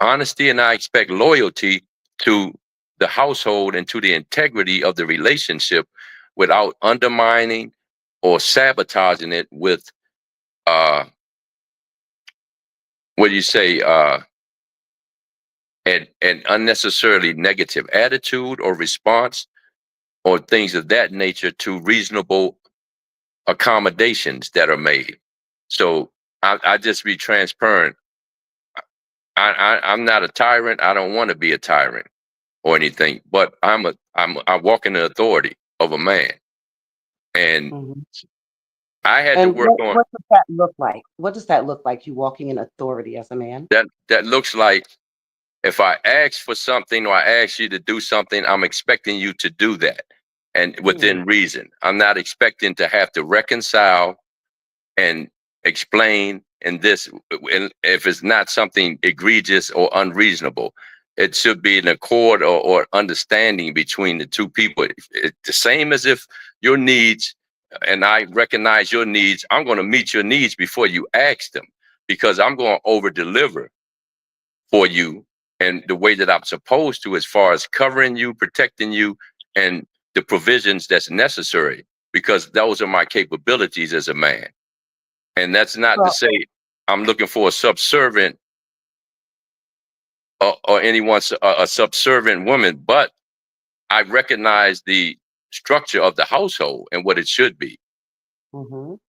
honesty, and I expect loyalty to the household and to the integrity of the relationship without undermining or sabotaging it with uh, what do you say, an unnecessarily negative attitude or response or things of that nature to reasonable accommodations that are made. So I just be transparent. I'm not a tyrant. I don't want to be a tyrant or anything, but I walk in the authority of a man, and Mhm. I had to And work on what does that look like? What does that look like, you walking in authority as a man? that. That looks like if I ask for something or I ask you to do something, I'm expecting you to do that, and Mm, within reason. I'm not expecting to have to reconcile and explain and this, and if it's not something egregious or unreasonable, it should be an accord or understanding between the two people. It's the same as if your needs and I recognize your needs, I'm going to meet your needs before you ask them, because I'm going to over deliver for you and the way that I'm supposed to, as far as covering you, protecting you, and the provisions that's necessary, because those are my capabilities as a man. And that's not to well, say I'm looking for a subservient or anyone's a subservient woman, but I recognize the structure of the household and what it should be. mhm,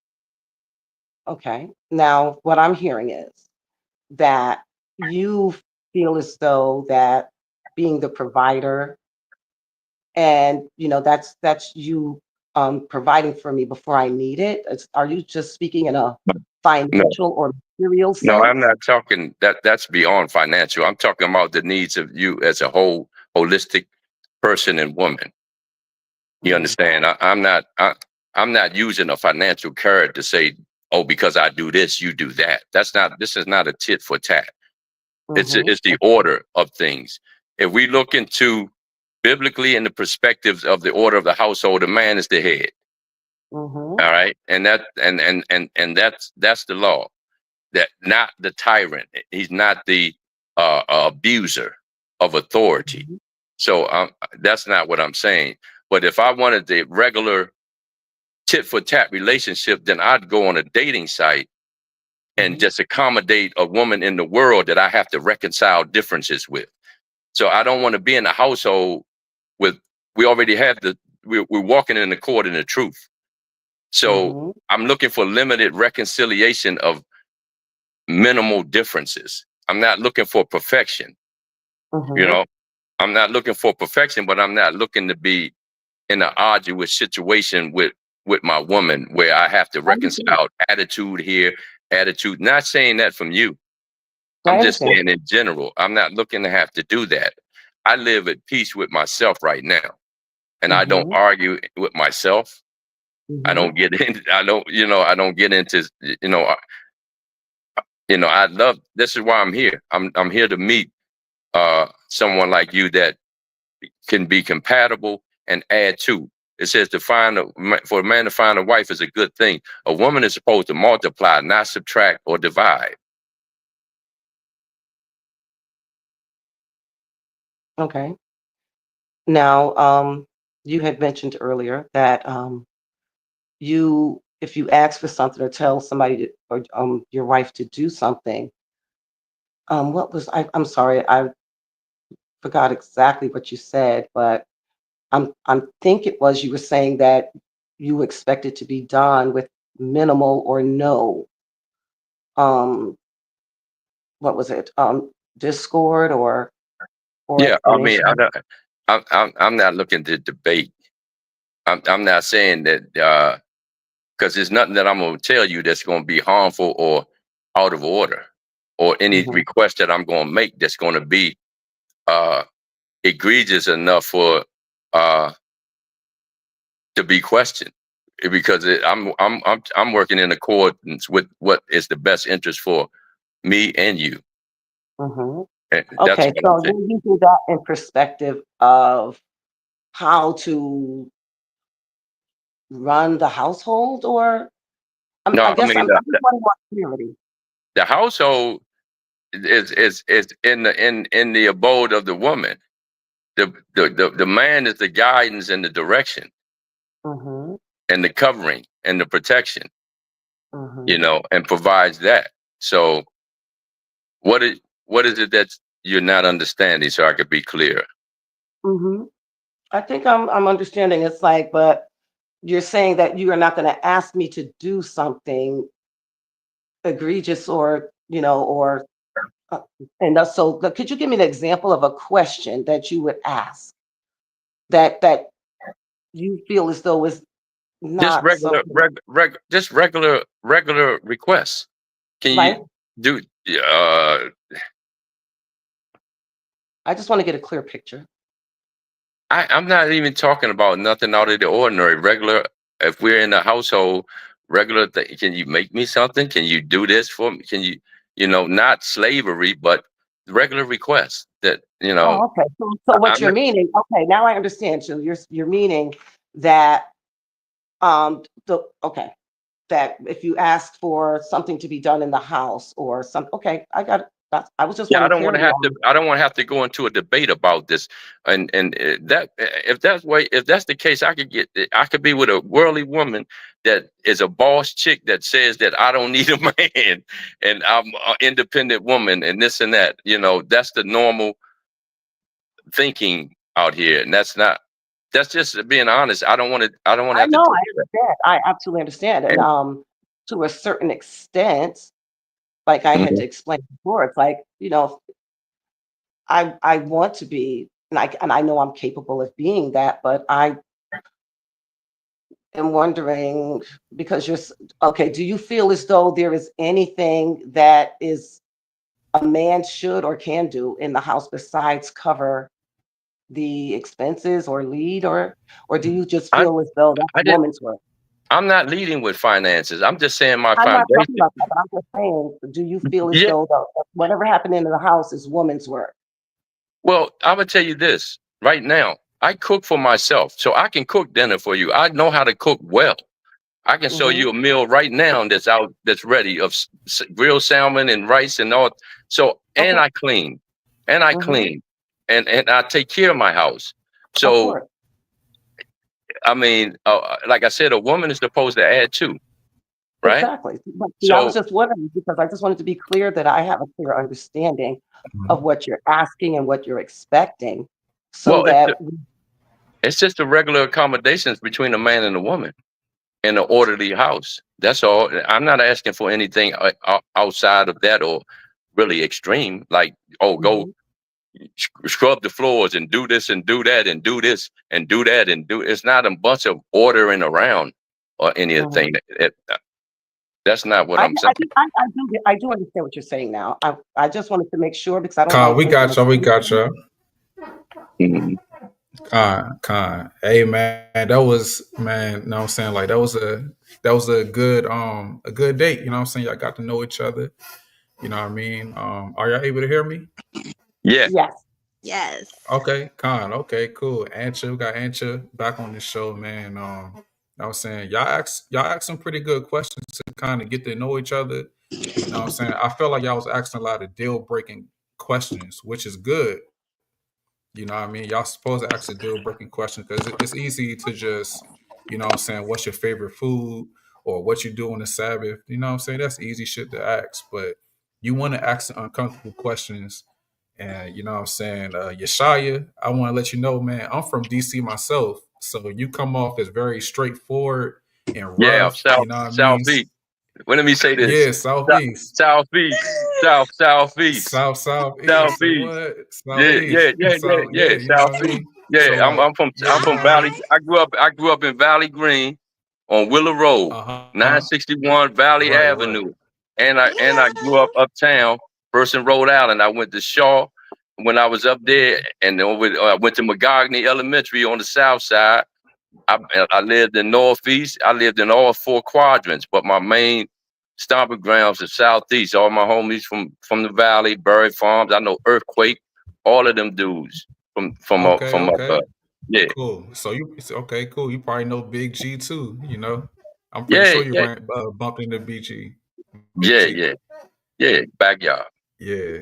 okay. Now, what I'm hearing is that you feel as though that being the provider and, that's you, providing for me before I need it. Are you just speaking in a No, financial or material no, I'm sense? not talking that. That's beyond financial. I'm talking about the needs of you as a whole, holistic person and woman. You Mm, understand? I'm not using a financial carrot to say, oh, because I do this, you do that. That's not. This is not a tit for tat. mhm, It's the order of things. If we look into biblically in the perspectives of the order of the household, a man is the head. mhm, All right, and that's the law. That not the tyrant. He's not the abuser of authority. mhm, So that's not what I'm saying. But if I wanted the regular tit for tat relationship, then I'd go on a dating site and mhm, just accommodate a woman in the world that I have to reconcile differences with. So I don't want to be in a household with, we already have we're walking in accord in the truth. So mhm, I'm looking for limited reconciliation of minimal differences. I'm not looking for perfection. You mhm. know, I'm not looking for perfection, but I'm not looking to be in an arduous situation with my woman where I have to I understand. reconcile attitude here, attitude. Not saying that from you. I I'm just understand. saying in general. I'm not looking to have to do that. I live at peace with myself right now, and I don't Mhm, argue with myself. I mhm. don't get in. I don't. I don't get into. I love. This is why I'm here. I'm here to meet someone like you that can be compatible and add to. It says for a man to find a wife is a good thing. A woman is supposed to multiply, not subtract or divide. Okay. Now, you had mentioned earlier that you, if you ask for something or tell somebody to, or your wife to do something, what was I'm sorry, I forgot exactly what you said, but I'm think it was you were saying that you expect it to be done with minimal or no um what was it? Discord or Yeah, I mean, explanation. I'm not looking to debate. I'm not saying that because there's nothing that I'm going to tell you that's going to be harmful or out of order, or any Hmm. request that I'm going to make that's going to be uh, egregious enough for uh, to be questioned. Because I'm working in accordance with what is the best interest for me and you. Hmm. And that's Okay, what I'm so saying. you're using that in perspective of how to run the household, or I No, I guess mean I just want more clarity. the household is in the abode of the woman. The man is the guidance and the direction Hmm. and the covering and the protection, Hmm. and provides that. So what is it that you're not understanding? So I could be clear. Hmm. I think I'm understanding. It's like, but you're saying that you are not going to ask me to do something egregious or or uh, and so could you give me an example of a question that you would ask that you feel as though is Just not regular, something just regular requests. Can like? you do? Uh, I just want to get a clear picture. I'm not even talking about nothing out of the ordinary. Regular, if we're in the household, regular thing. Can you make me something? Can you do this for me? Can you, not slavery, but regular requests that, Oh, okay. So what I'm you're not, meaning? Okay, now I understand. So you're meaning that the okay, that if you ask for something to be done in the house or some, okay, I got it. I was just yeah, wanting clarity on. I don't want to have to go into a debate about this. And that, if that's the case, I could be with a worldly woman that is a boss chick that says that I don't need a man and I'm an independent woman and this and that. That's the normal thinking out here, and that's just being honest. I don't want to I have to know, deal I with that. understand. I absolutely understand. And And to a certain extent, like I had to Mhm. explain before, it's like, I want to be, and I know I'm capable of being that, but I am wondering because okay, do you feel as though there is anything that is a man should or can do in the house besides cover the expenses or lead, or do you just I feel as though that's I did. woman's work? I'm not leading with finances. I'm just saying my I'm not talking foundation. about that, but I'm just saying, do you feel as Yeah. though whatever happened in the house is woman's work? Well, I'm gonna tell you this right now. I cook for myself, so I can cook dinner for you. I know how to cook well. I can show Hmm. you a meal right now that's out, that's ready of grilled salmon and rice and all. So, Okay. and I Hmm. clean, and I take care of my house. Of So, course. I mean, like I said, a woman is supposed to add too, right? Exactly. But see, I was So, just wondering because I just wanted to be clear that I have a clear understanding of what you're asking and what you're expecting so well, that it's just the regular accommodations between a man and a woman in an orderly house. That's all. I'm not asking for anything outside of that or really extreme. Like, oh, go Mhm. scrub the floors and do this and do that and do this and do that and do. It's not a bunch of ordering around or anything. Mhm. That's not what I I'm saying. I do understand what you're saying now. I just wanted to make sure because I don't Con, want we to got y'all. We mislead got you. y'all. Mhm. Con. Hey man, that was man. You know what I'm saying? Like that was a good date. You know what I'm saying? Y'all got to know each other. You know what I mean? Are y'all able to hear me? Yeah. Yes. Yes. Okay, Con. Okay, cool. Ancha, we got Ancha back on the show, man. I was saying y'all asked some pretty good questions to kind of get to know each other. You know what I'm saying? I felt like y'all was asking a lot of deal breaking questions, which is good. You know what I mean? Y'all supposed to ask a deal breaking question because it's easy to just, you know what I'm saying, what's your favorite food or what you do on the Sabbath. You know what I'm saying? That's easy shit to ask. But you want to ask uncomfortable questions. And you know what I'm saying? Yashaiyah, I want to let you know, man, I'm from DC myself. So you come off as very straightforward and Yeah, rough. You know what I mean? southeast. Well, let me say this: Yeah, Southeast. southeast, southeast, Southeast. Say southeast. what? Yeah, Southeast. South, yeah, you know what I southeast. mean? So Yeah, like, yeah, I'm you know from what I Valley. mean? I grew up in Valley Green on Willow Road, Uh-huh. 961 Valley Right, right. Avenue, and I grew up uptown, first in Rhode Island. I went to Shaw when I was up there, and I went to Magogany Elementary on the south side. I lived in Northeast. I lived in all four quadrants, but my main stomping grounds is Southeast. All my homies from the Valley, Berry Farms. I know Earthquake, all of them dudes Okay, from up okay. yeah, Cool. So okay, cool. You probably know Big G too, you know? I'm pretty yeah, sure you yeah, ran bumped into BG. Big yeah, G. yeah, yeah, backyard. Yeah.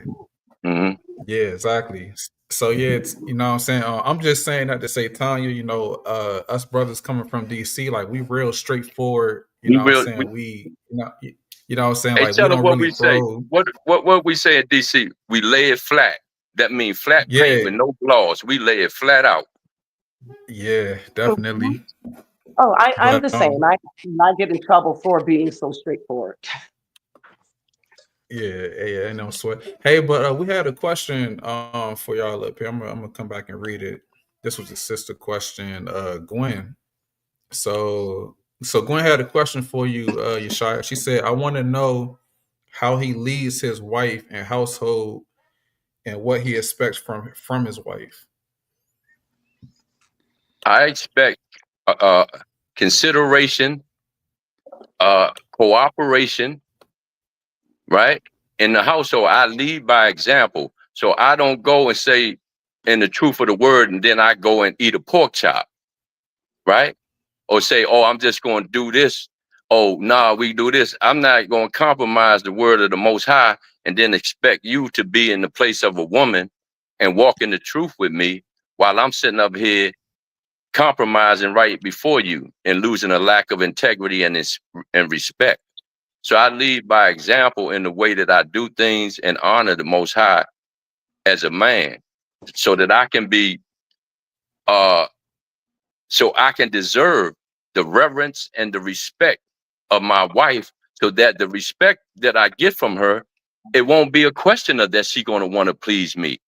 Hmm. Yeah, exactly. So yeah, it's you know what I'm saying. I'm just saying that to say, Tanya, you know, us brothers coming from DC, like we real straightforward. You We know what I'm will. saying. You know what I'm saying. Hey, Like we tell them don't what really we say. throw. What we say in DC? We lay it flat. That means flat paint Yeah, with no flaws. We lay it flat out. yeah, Mhm. definitely. Oh, I'm But the same. I get in trouble for being so straightforward. yeah, yeah, ain't no sweat. Hey, but we had a question for y'all up here. I'm gonna come back and read it. This was a sister question, Gwen. So Gwen had a question for you, Yeshaya. She said, "I want to know how he leads his wife and household, and what he expects from his wife." I expect consideration, cooperation, right? In the household, I lead by example. So I don't go and say in the truth of the word and then I go and eat a pork chop, right? Or say, oh, I'm just going to do this. Oh, nah, we do this. I'm not going to compromise the word of the Most High and then expect you to be in the place of a woman and walk in the truth with me while I'm sitting up here compromising right before you and losing a lack of integrity and respect. So I lead by example in the way that I do things and honor the Most High as a man, so that I can be, uh, so I can deserve the reverence and the respect of my wife, so that the respect that I get from her, it won't be a question of that she gonna want to please me.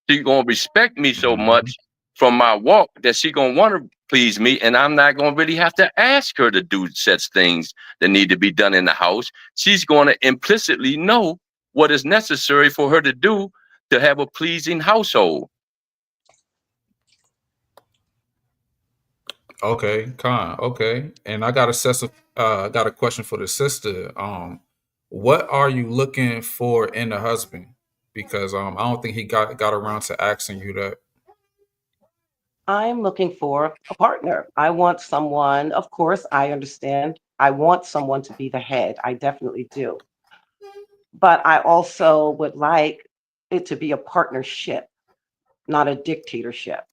She gonna respect me so Mhm. much from my walk that she gonna want to please me, and I'm not gonna really have to ask her to do such things that need to be done in the house. She's gonna implicitly know what is necessary for her to do to have a pleasing household. Okay, Khan. Okay, and I got a got a question for the sister. What are you looking for in a husband? Because I don't think he got around to asking you that. I'm looking for a partner. I want someone, of course, I understand. I want someone to be the head. I definitely do. But I also would like it to be a partnership, not a dictatorship.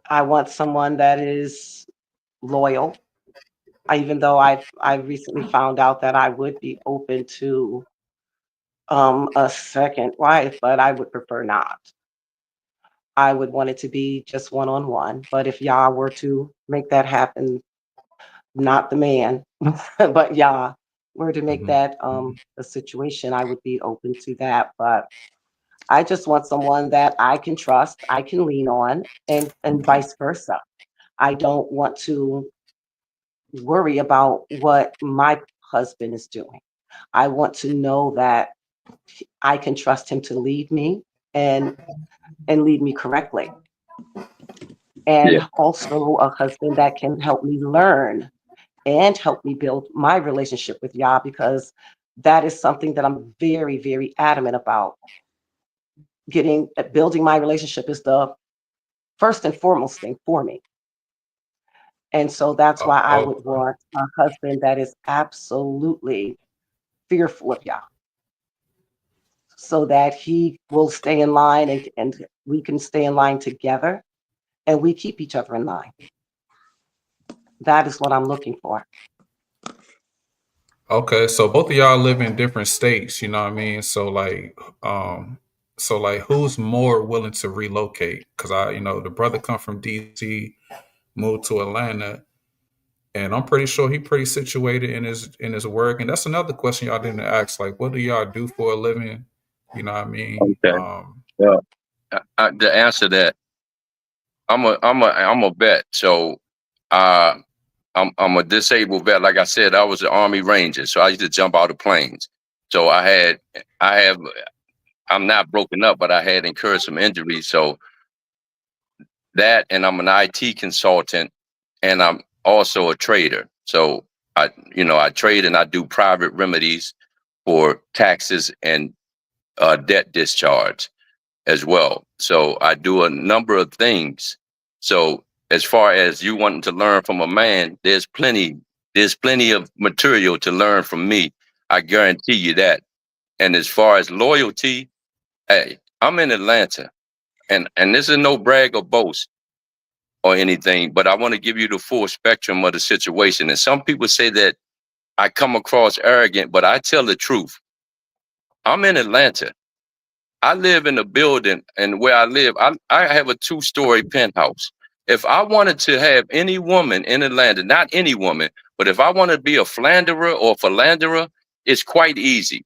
I want someone that is loyal, even though I recently found out that I would be open to a second wife, but I would prefer not. I would want it to be just one on one. But if y'all were to make that happen, not the man, but y'all were to make Mhm. that a situation, I would be open to that. But I just want someone that I can trust, I can lean on, and vice versa. I don't want to worry about what my husband is doing. I want to know that I can trust him to lead me and lead me correctly. Yeah, And also a husband that can help me learn and help me build my relationship with Yah, because that is something that I'm very, very adamant about. Building my relationship is the first and foremost thing for me. And so that's why I would Oh, want a husband that is absolutely fearful of Yah. so that he will stay in line and we can stay in line together and we keep each other in line. That is what I'm looking for. Okay, so both of y'all live in different states, you know what I mean? So like who's more willing to relocate? Cuz the brother come from DC, moved to Atlanta, and I'm pretty sure he pretty situated in his work. And that's another question y'all didn't ask, like what do y'all do for a living? You know what I mean? Okay. Well, to answer that, I'm a vet. So, uh, I'm a disabled vet. Like I said, I was an Army Ranger, so I used to jump out of planes. So I have, I'm not broken up, but I had incurred some injuries. So that, and I'm an IT consultant, and I'm also a trader. So I trade and I do private remedies for taxes and debt discharge as well. So I do a number of things. So as far as you wanting to learn from a man, there's plenty of material to learn from me. I guarantee you that. And as far as loyalty, hey, I'm in Atlanta, and this is no brag or boast or anything, but I want to give you the full spectrum of the situation. And some people say that I come across arrogant, but I tell the truth. I'm in Atlanta. I live in a building, and where I live, I have a 2-story penthouse. If I wanted to have any woman in Atlanta, not any woman, but if I want to be a philanderer or philanderer, it's quite easy.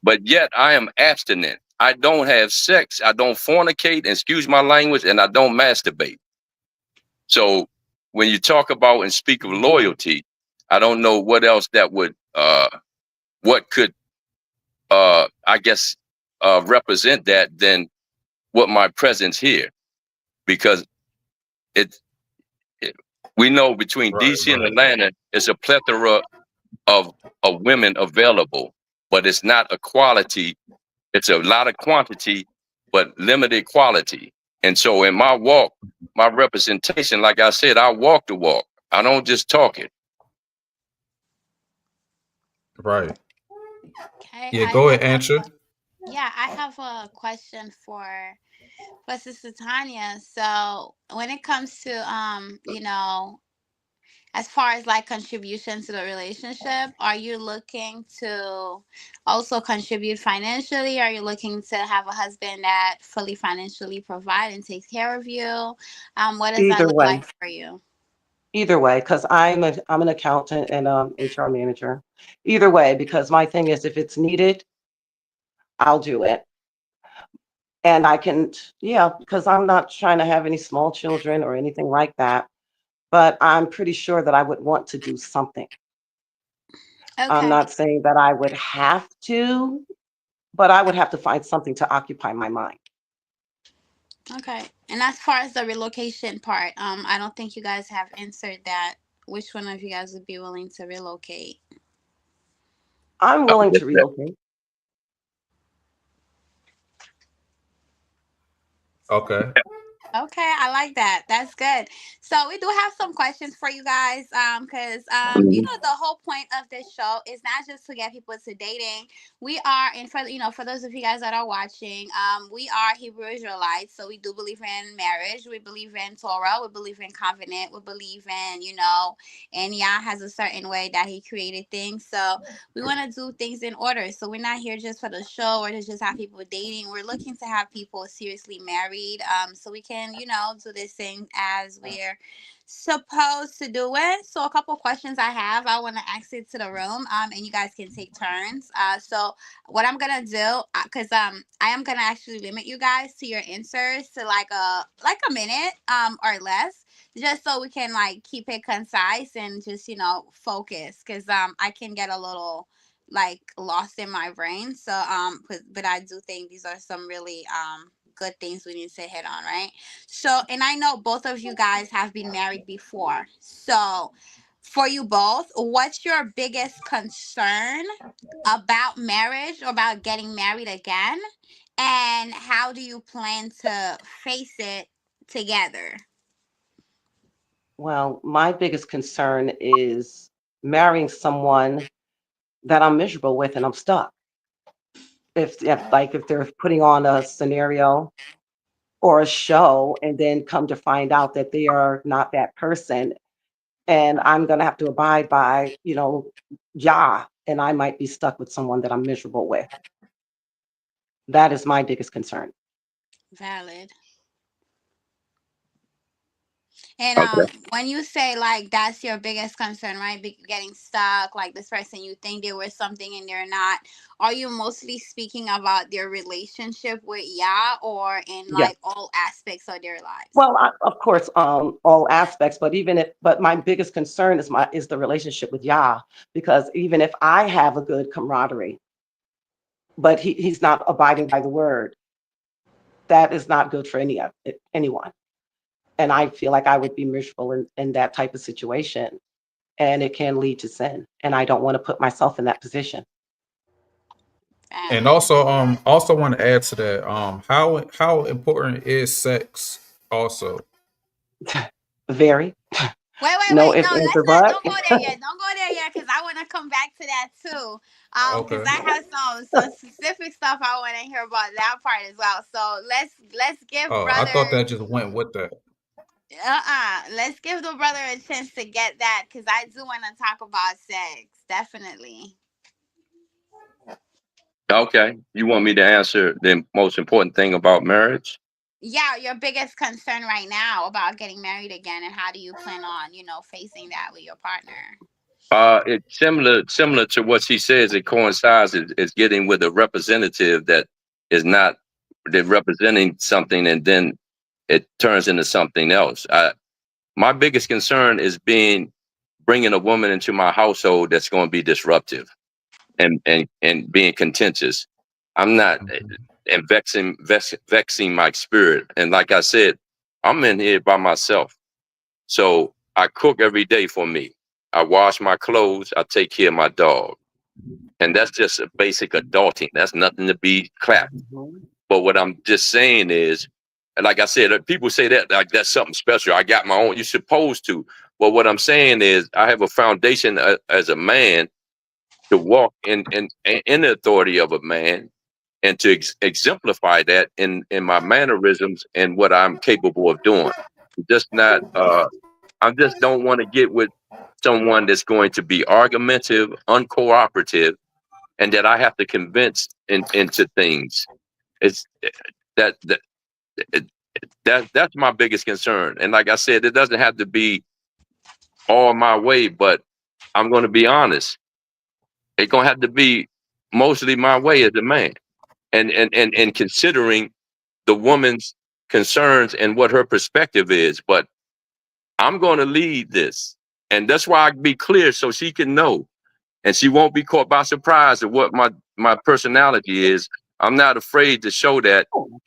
But yet I am abstinent. I don't have sex. I don't fornicate, excuse my language, and I don't masturbate. So when you talk about and speak of loyalty, I don't know what else that would, what could, I guess, represent that than what my presence here, because it, it we know between Right, DC and right. Atlanta, it's a plethora of women available, but it's not a quality. It's a lot of quantity, but limited quality. And so in my walk, my representation, like I said, I walk the walk. I don't just talk it. Right. Okay, Yeah, I go have ahead, answer. yeah, I have a question for Sister Tanya. So when it comes to as far as like contribution to the relationship, are you looking to also contribute financially? Are you looking to have a husband that fully financially provide and takes care of you? What does that Either look way, like for you? either way, because I'm an accountant and HR manager. Either way, because my thing is if it's needed, I'll do it. And I can, yeah, because I'm not trying to have any small children or anything like that. But I'm pretty sure that I would want to do something. I'm Okay. not saying that I would have to, but I would have to find something to occupy my mind. Okay. And as far as the relocation part, I don't think you guys have answered that. Which one of you guys would be willing to relocate? I'm I would willing just to say, relocate. Okay. Okay, I like that. That's good. So we do have some questions for you guys. Because mhm. the whole point of this show is not just to get people to dating. We are, and for those of you guys that are watching, we are Hebrew Israelites, so we do believe in marriage. We believe in Torah. We believe in covenant. We believe in, and Yah has a certain way that He created things. So we want to do things in order. So we're not here just for the show or to just have people dating. We're looking to have people seriously married, so we can, do this thing as we're supposed to do it. So a couple questions I have, I want to ask it to the room, and you guys can take turns. So what I'm gonna do, because I am gonna actually limit you guys to your answers to like a minute, or less, just so we can like keep it concise and just focus, because I can get a little like lost in my brain. So but I do think these are some really good things we need to hit on, right? So, and I know both of you guys have been married before. So for you both, what's your biggest concern about marriage or about getting married again, and how do you plan to face it together? Well, my biggest concern is marrying someone that I'm miserable with and I'm stuck. if they're putting on a scenario or a show and then come to find out that they are not that person, and I'm going to have to abide by, Yah, and I might be stuck with someone that I'm miserable with. That is my biggest concern. Valid. And Okay. when you say like that's your biggest concern, right? Getting stuck, like this person, you think they were something and they're not. Are you mostly speaking about their relationship with Yah, or in Yeah. like all aspects of their lives? Well, of course, all aspects, but but my biggest concern is the relationship with Yah, because even if I have a good camaraderie, but he's not abiding by the word, that is not good for anyone. And I feel like I would be miserable in that type of situation, and it can lead to sin. And I don't want to put myself in that position. And Valid. also want to add to that, how important is sex also? Very. Wait, wait, No wait. No, ifs, ands, let's or not. buts. Don't go there yet. Don't go there yet, because I want to come back to that too. Because Okay. I have some specific stuff I want to hear about that part as well. So let's give Oh, I thought brother. that just went with that. Let's give the brother a chance to get that, because I do want to talk about sex. Definitely. Okay. You want me to answer the most important thing about marriage? Yeah, your biggest concern right now about getting married again, and how do you plan on, facing that with your partner? It's similar to what she says. It coincides. Is getting with a representative that is not they're representing something, and then it turns into something else. My biggest concern is bringing a woman into my household that's going to be disruptive and being contentious. I'm not Mhm. and vexing my spirit. And like I said, I'm in here by myself. So I cook every day for me. I wash my clothes. I take care of my dog. And that's just a basic adulting. That's nothing to be clapped. Mhm. But what I'm just saying is, and like I said, people say that like that's something special. I got my own. You're supposed to. But what I'm saying is, I have a foundation as a man to walk in the authority of a man and to exemplify that in my mannerisms and what I'm capable of doing. Just not. I just don't want to get with someone that's going to be argumentative, uncooperative, and that I have to convince into things. It's that that it, that's my biggest concern. And like I said, it doesn't have to be all my way, but I'm going to be honest. It's going to have to be mostly my way as a man, and considering the woman's concerns and what her perspective is. But I'm going to lead this, and that's why I be clear so she can know, and she won't be caught by surprise of what my personality is. I'm not afraid to show that Oh,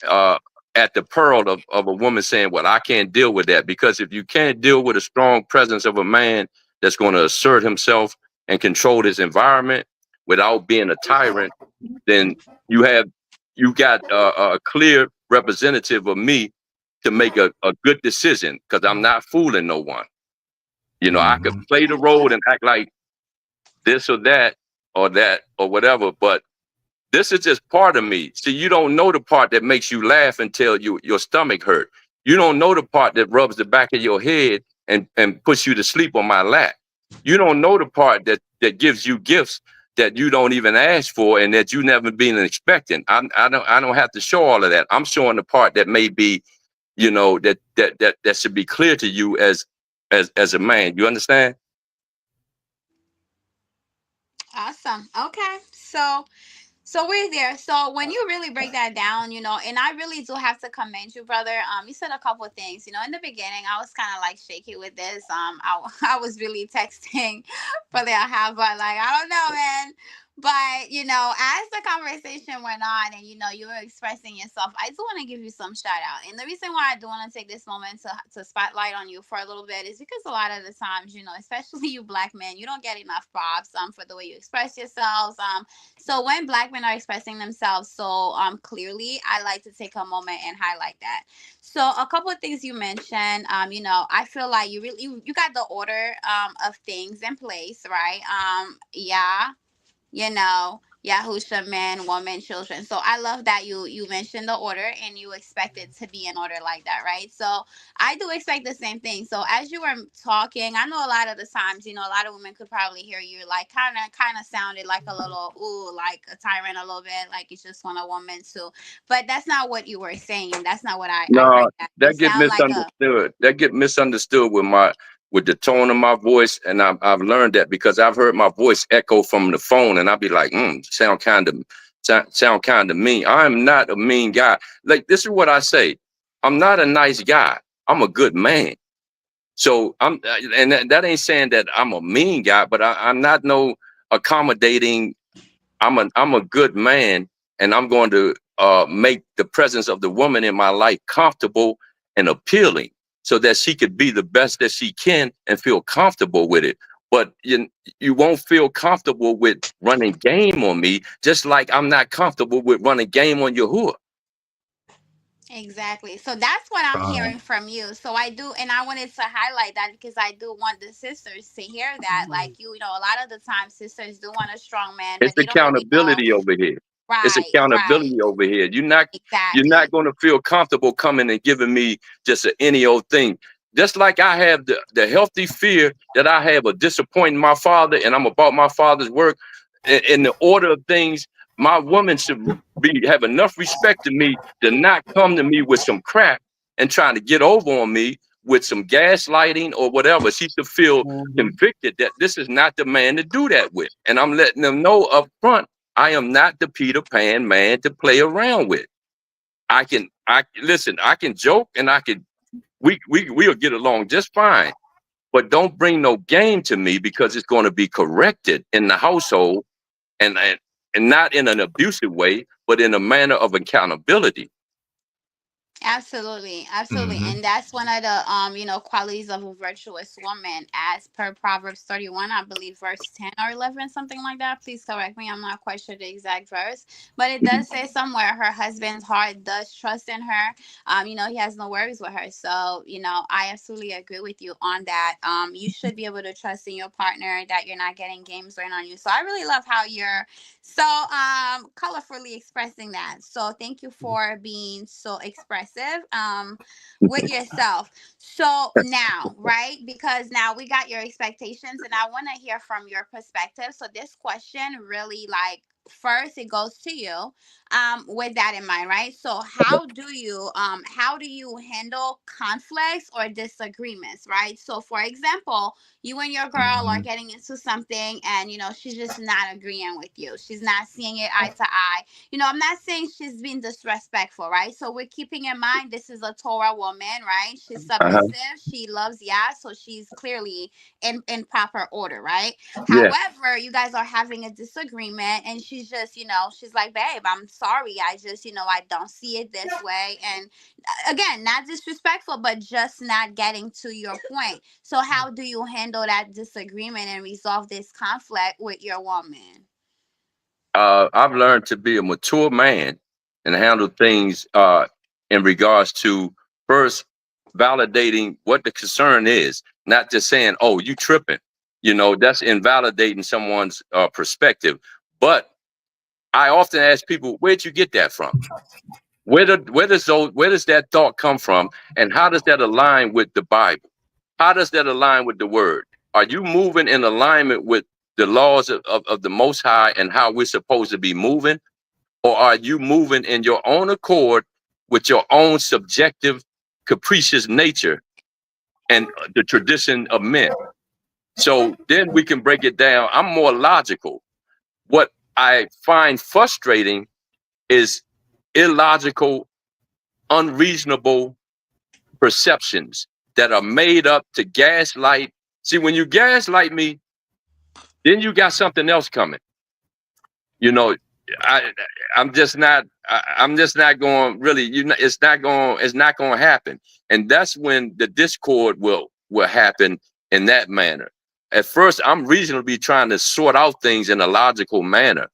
uh, at the peril of a woman saying, "Well, I can't deal with that," because if you can't deal with a strong presence of a man that's going to assert himself and control his environment without being a tyrant, then you have you got a clear representative of me to make a good decision because I'm not fooling no one. I could Mhm. play the role and act like this or that or whatever, but this is just part of me. See, you don't know the part that makes you laugh until your stomach hurt. You don't know the part that rubs the back of your head and puts you to sleep on my lap. You don't know the part that gives you gifts that you don't even ask for and that you never been expecting. I don't have to show all of that. I'm showing the part that may be, that should be clear to you as a man. You understand? Awesome. Okay. So we're there. So when you really break that down, and I really do have to commend you, brother. You said a couple of things. In the beginning, I was kind of like shaky with this. I was really texting brother I have, but like I don't know, man. But as the conversation went on, and you were expressing yourself, I do want to give you some shout out. And the reason why I do want to take this moment to spotlight on you for a little bit is because a lot of the times, especially you black men, you don't get enough props for the way you express yourselves. So when black men are expressing themselves so clearly, I like to take a moment and highlight that. So a couple of things you mentioned, I feel like you got the order of things in place, right? Yeah, you know, Yahusha, man, woman, children. So I love that you mentioned the order and you expect it to be in order like that, right? So I do expect the same thing. So as you were talking, I know a lot of the times, a lot of women could probably hear you like kind of sounded like a little ooh, like a tyrant a little bit, like you just want a woman to. But that's not what you were saying. That's not what I No, heard. That you that get sound like a misunderstood. That get misunderstood with the tone of my voice, and I've learned that because I've heard my voice echo from the phone, and I'll be like, sound kind of mean. I'm not a mean guy. Like this is what I say. I'm not a nice guy. I'm a good man. So and that ain't saying that I'm a mean guy, but I'm not no accommodating. I'm a good man, and I'm going to make the presence of the woman in my life comfortable and appealing, so that she could be the best that she can and feel comfortable with it. But you won't feel comfortable with running game on me, just like I'm not comfortable with running game on your hood. exactly. So that's what I'm Um, hearing from you. So I do, and I wanted to highlight that because I do want the sisters to hear that. Like a lot of the time sisters do want a strong man, It's but they don't really know. accountability over here. It's Right, right. accountability over here. You're not Exactly. going to feel comfortable coming and giving me just any old thing. Just like I have the healthy fear that I have of disappointing my father, and I'm about my father's work. In the order of things, my woman should have enough respect to me to not come to me with some crap and trying to get over on me with some gaslighting or whatever. She should feel Mhm. convicted that this is not the man to do that with. And I'm letting them know up front, I am not the Peter Pan man to play around with. I listen, I can joke and we'll get along just fine. But don't bring no game to me because it's going to be corrected in the household, and and, and not in an abusive way, but in a manner of accountability. Absolutely, absolutely, mhm. and that's one of the qualities of a virtuous woman, as per Proverbs 31, I believe, verse 10 or 11, something like that. Please correct me; I'm not quite sure the exact verse, but it does say somewhere her husband's heart does trust in her. He has no worries with her. So I absolutely agree with you on that. You should be able to trust in your partner that you're not getting games ran on you. So I really love how you're so colorfully expressing that. So thank you for being so expressive with yourself. So now, right? Because now we got your expectations and I want to hear from your perspective. So this question really, like, first it goes to you with that in mind, right? So how do you handle conflicts or disagreements, right? So for example, you and your girl are Mhm. getting into something and she's just not agreeing with you, she's not seeing it eye to eye. I'm not saying she's being disrespectful, right? So we're keeping in mind this is a Torah woman, right? She's Uh-huh. submissive, she loves Yah, so she's clearly in proper order, right? Yeah. However, you guys are having a disagreement and she's just she's like, babe, I'm sorry, I just I don't see it this way. And again, not disrespectful, but just not getting to your point. So how do you handle that disagreement and resolve this conflict with your woman? I've learned to be a mature man and handle things in regards to first validating what the concern is, not just saying, "Oh, you tripping." That's invalidating someone's perspective. But I often ask people, "Where'd you get that from? Where does that thought come from, and how does that align with the Bible? How does that align with the Word? Are you moving in alignment with the laws of the Most High and how we're supposed to be moving? Or are you moving in your own accord with your own subjective, capricious nature and the tradition of men?" So then we can break it down. I'm more logical. What I find frustrating is illogical, unreasonable perceptions that are made up to gaslight. See, when you gaslight me, then you got something else coming. You know, I I'm just not going really. It's not going to happen, and that's when the discord will happen in that manner. At first, I'm reasonably trying to sort out things in a logical manner.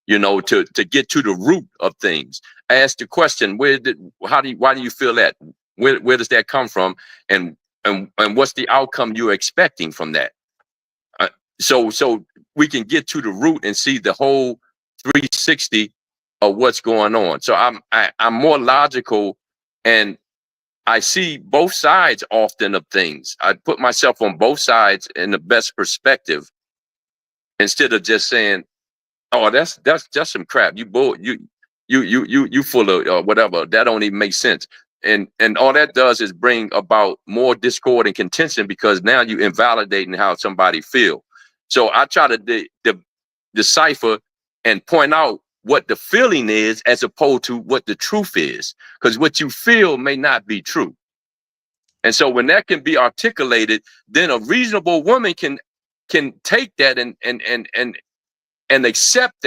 To get to the root of things. Ask the question: why do you feel that? Where does that come from? And and what's the outcome you're expecting from that? Uh, so we can get to the root and see the whole 360 of what's going on. So I'm more logical, and I see both sides often of things. I put myself on both sides in the best perspective instead of just saying, "Oh, that's just some crap. You full of whatever. That don't even make sense." And all that does is bring about more discord and contention, because now you invalidating how somebody feel. So I try to decipher and point out what the feeling is as opposed to what the truth is, because what you feel may not be true. And so when that can be articulated, then a reasonable woman can take that and accept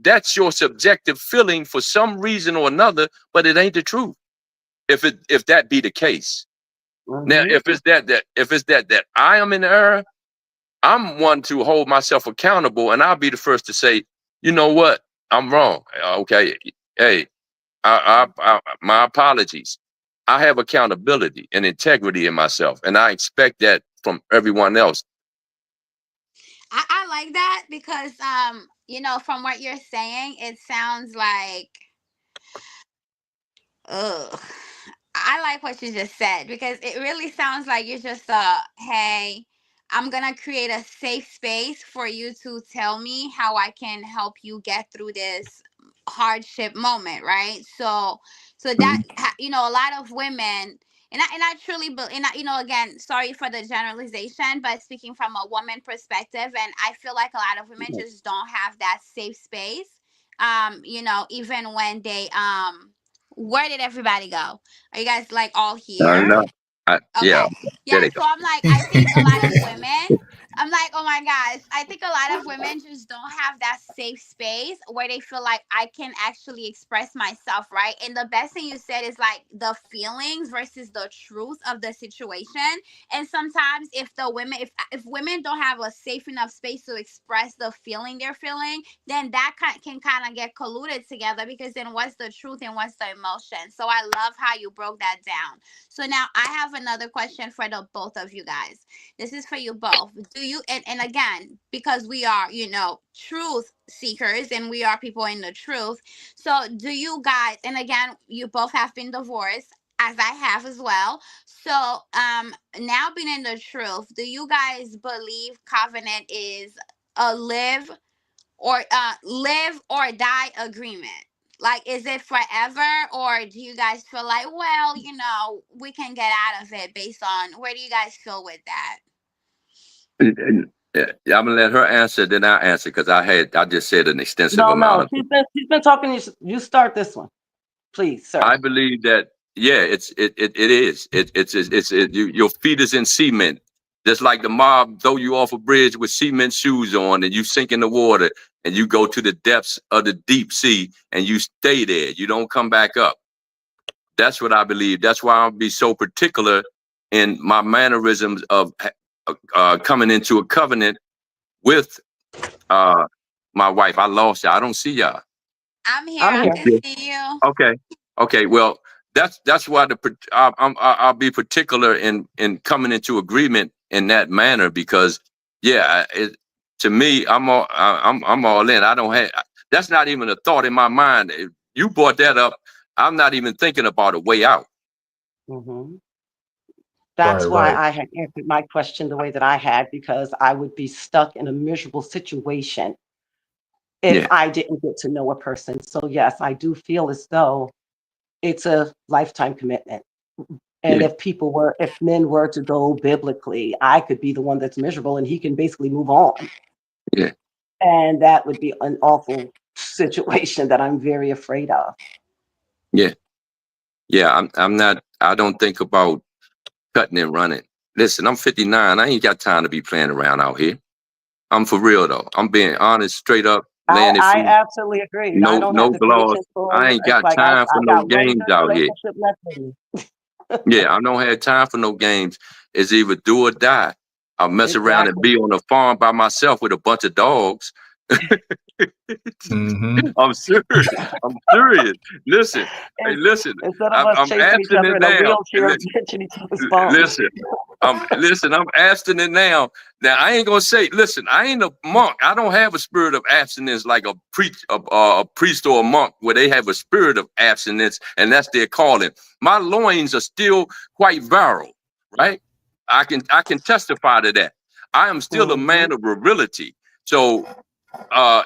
that's your subjective feeling for some reason or another, but it ain't the truth. If that be the case. Now, if it's that I am in error, I'm one to hold myself accountable, and I'll be the first to say, you know what, I'm wrong. Okay, hey, my apologies. I have accountability and integrity in myself, and I expect that from everyone else. I like that because from what you're saying, it sounds like, ugh. I like what you just said, because it really sounds like you're just hey, I'm gonna create a safe space for you to tell me how I can help you get through this hardship moment, right? So that a lot of women, and I truly believe, again, sorry for the generalization, but speaking from a woman perspective, and I feel like a lot of women just don't have that safe space. Even when they where did everybody go? Are you guys like all I here? know. Yeah, Okay. there Yeah. they go. So I'm like, I think a lot of women, I'm like, oh my gosh, I think a lot of women just don't have that safe space where they feel like I can actually express myself, right? And the best thing you said is like the feelings versus the truth of the situation. And sometimes if women don't have a safe enough space to express the feeling they're feeling, then that can kind of get colluded together, because then what's the truth and what's the emotion? So I love how you broke that down. So now I have another question for the both of you guys. This is for you both. Do you, and again, because we are, truth seekers and we are people in the truth. So do you guys, and again, you both have been divorced, as I have as well. So now being in the truth, do you guys believe covenant is a live or die agreement? Like, is it forever, or do you guys feel like, well, we can get out of it based on, where do you guys feel with that? Yeah, I'm gonna let her answer, then I answer, because I just said an extensive amount No, of. she's been talking. You start this one, please, sir. I believe that, yeah, it is. Your feet is in cement. Just like the mob throw you off a bridge with cement shoes on, and you sink in the water, and you go to the depths of the deep sea, and you stay there. You don't come back up. That's what I believe. That's why I'll be so particular in my mannerisms of coming into a covenant with uh, my wife. I lost y'all. I don't see y'all. I'm here. I'm I here. can see you. Okay. Okay. Well, that's why I'll be particular in coming into agreement in that manner, because yeah, to me, I'm all in. I don't have, that's not even a thought in my mind. If you brought that up, I'm not even thinking about a way out. hmm Right, That's why right. I had answered my question the way that I had, because I would be stuck in a miserable situation if Yeah. I didn't get to know a person. So yes, I do feel as though it's a lifetime commitment. And Yeah. if men were to go biblically, I could be the one that's miserable and he can basically move on. Yeah. And that would be an awful situation that I'm very afraid of. Yeah. Yeah. I'm not, I don't think about cutting and running. Listen, I'm 59. I ain't got time to be playing around out here. I'm for real though. I'm being honest, straight up, laying it I free. absolutely agree. I No, don't have no the gloss. patience for I it. ain't It's got like time for I no got one games good out here. relationship left in me. Yeah, I don't have time for no games. It's either do or die. I'll mess around and Exactly. be on a farm by myself with a bunch of dogs. Mm-hmm. I'm serious. I'm serious. Listen, hey, listen. Instead of us I'm chasing each other abstinent in a now. wheelchair, pinching each other's bums. Listen, I'm abstinent now. Now I ain't gonna say. Listen, I ain't a monk. I don't have a spirit of abstinence like a priest or a monk where they have a spirit of abstinence and that's their calling. My loins are still quite virile, right? I can testify to that. I am still a man of virility. So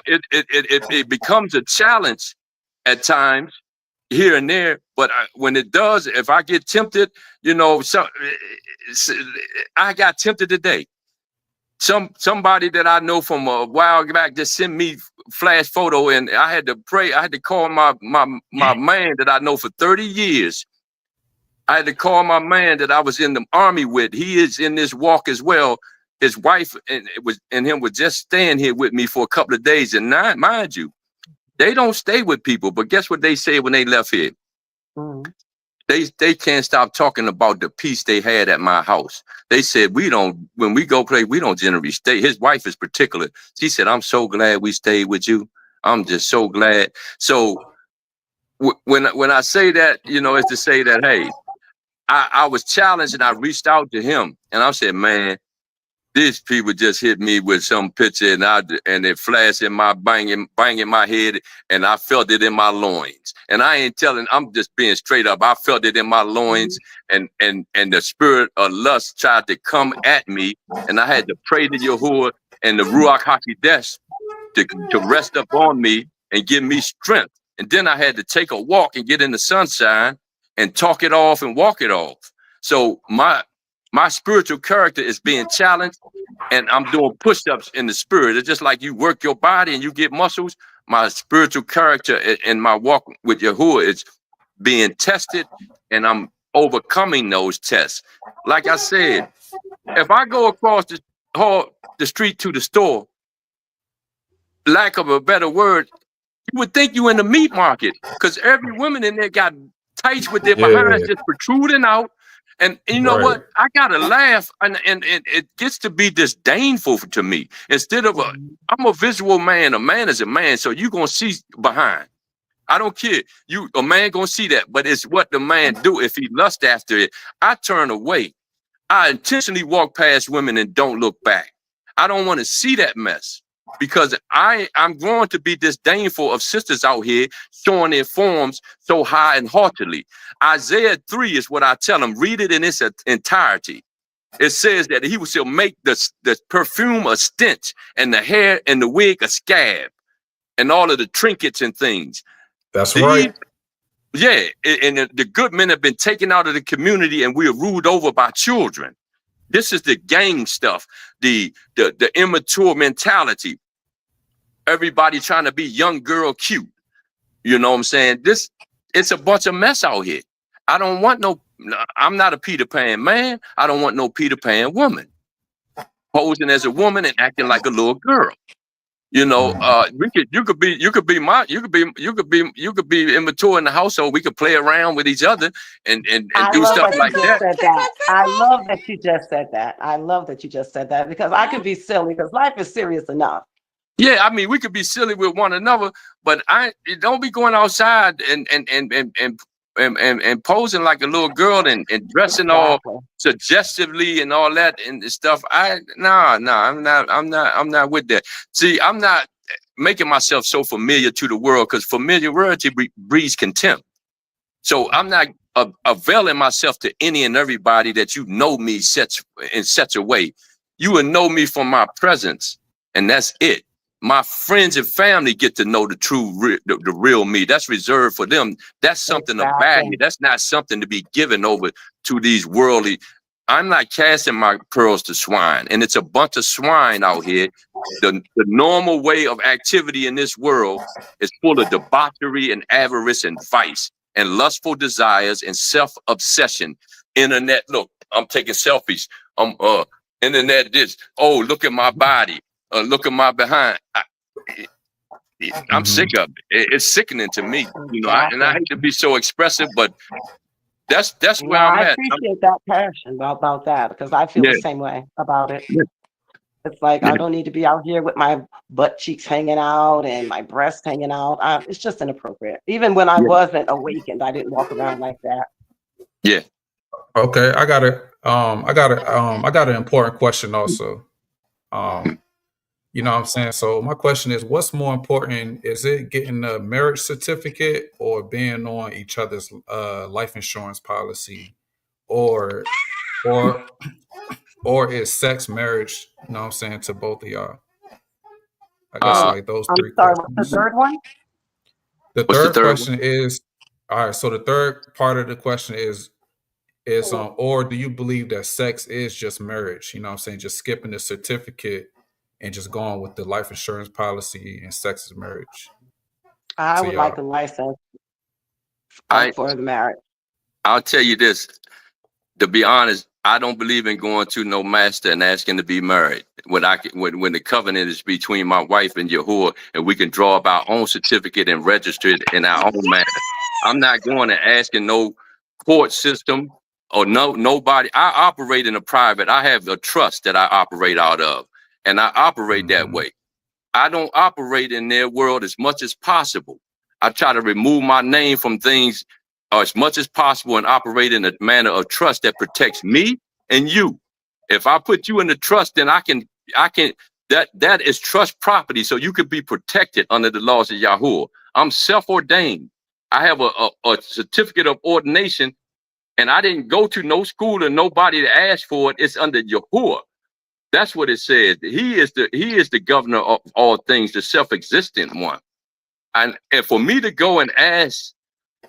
it becomes a challenge at times here and there, but when it does, if I get tempted, I got tempted today. Somebody that I know from a while back just sent me flash photo, and I had to pray. I had to call my man that I know for 30 years. I had to call my man that I was in the army with. He is in this walk as well. His wife and him was just staying here with me for a couple of days, and mind you, they don't stay with people. But guess what they said when they left here? They can't stop talking about the peace they had at my house. They said, when we go play, we don't generally stay. His wife is particular. She said, I'm so glad we stayed with you. I'm just so glad. So when I say that, it's to say that, hey, I was challenged and I reached out to him and I said, man, these people just hit me with some picture and it flashed in my banging my head and I felt it in my loins. And I ain't telling, I'm just being straight up. I felt it in my loins and the spirit of lust tried to come at me and I had to pray to Yahuwah and the Ruach HaKodesh to rest up on me and give me strength. And then I had to take a walk and get in the sunshine and talk it off and walk it off. So my spiritual character is being challenged and I'm doing push-ups in the spirit. It's just like you work your body and you get muscles. My spiritual character and my walk with Yahuwah is being tested and I'm overcoming those tests. Like I said, if I go across the street to the store, lack of a better word, you would think you in the meat market because every woman in there got tights with their behinds just protruding out. And you know what? I gotta laugh, and it gets to be disdainful to me. Instead of I'm a visual man. A man is a man, so you gonna see behind. I don't care. A man gonna see that, but it's what the man do if he lust after it. I turn away. I intentionally walk past women and don't look back. I don't want to see that mess because I'm going to be disdainful of sisters out here showing their forms so high and haughtily. Isaiah 3 is what I tell them. Read it in its entirety. It says that he shall make the perfume a stench and the hair and the wig a scab and all of the trinkets and things. That's right. Yeah, and the good men have been taken out of the community and we are ruled over by children. This is the gang stuff, the immature mentality. Everybody trying to be young girl cute. You know what I'm saying? It's a bunch of mess out here. I'm not a Peter Pan man. I don't want no Peter Pan woman posing as a woman and acting like a little girl. You could be immature in the household. We could play around with each other and do stuff like that. I love that you just said that. I love that you just said that because I could be silly because life is serious enough. Yeah, I mean, we could be silly with one another, but don't be going outside and posing like a little girl and dressing all suggestively and all that and stuff. I'm not with that. See, I'm not making myself so familiar to the world because familiarity breeds contempt. So I'm not availing myself to any and everybody that me in such a way. You will know me from my presence, and that's it. My friends and family get to know the real me. That's reserved for them. That's something of value. That's not something to be given over to these worldly. I'm not casting my pearls to swine, and it's a bunch of swine out here. The normal way of activity in this world is full of debauchery and avarice and vice and lustful desires and self-obsession. Internet, look, I'm taking selfies. Internet this. Oh, look at my body. Look at my behind. I'm sick of it. It's sickening to me, and I hate to be so expressive, but that's where I'm at. I appreciate that passion about that because I feel the same way about it. It's like Yeah, I don't need to be out here with my butt cheeks hanging out and my breasts hanging out. It's just inappropriate. Even when I yeah, wasn't awakened, I didn't walk around like that. yeah. Okay, I got an important question also. Um, you know what I'm saying? So my question is, what's more important? Is it getting a marriage certificate or being on each other's life insurance policy, or or or is sex marriage? You know what I'm saying, to both of y'all? I guess Uh, like those I'm three sorry, what's the questions. third one? The what's the third third one? question is, all right. So the third part of the question is or do you believe that sex is just marriage? You know what I'm saying? Just skipping the certificate and just going with the life insurance policy and sex is marriage I to would like y'all. a license I for the marriage. I'll tell you this. To be honest, I don't believe in going to no master and asking to be married. When the covenant is between my wife and Yahuwah, and we can draw up our own certificate and register it in our own manner. I'm not going and asking no court system or nobody. I operate in a private. I have a trust that I operate out of, and I operate that Hmm. way. I don't operate in their world as much as possible. I try to remove my name from things as much as possible and operate in a manner of trust that protects me and you. If I put you in the trust, then I can that is trust property, so you could be protected under the laws of Yahuwah. I'm self-ordained. I have a certificate of ordination, and I didn't go to no school or nobody to ask for it. It's under Yahuwah. That's what it says. He is the governor of all things, the self-existent one. And for me to go and ask,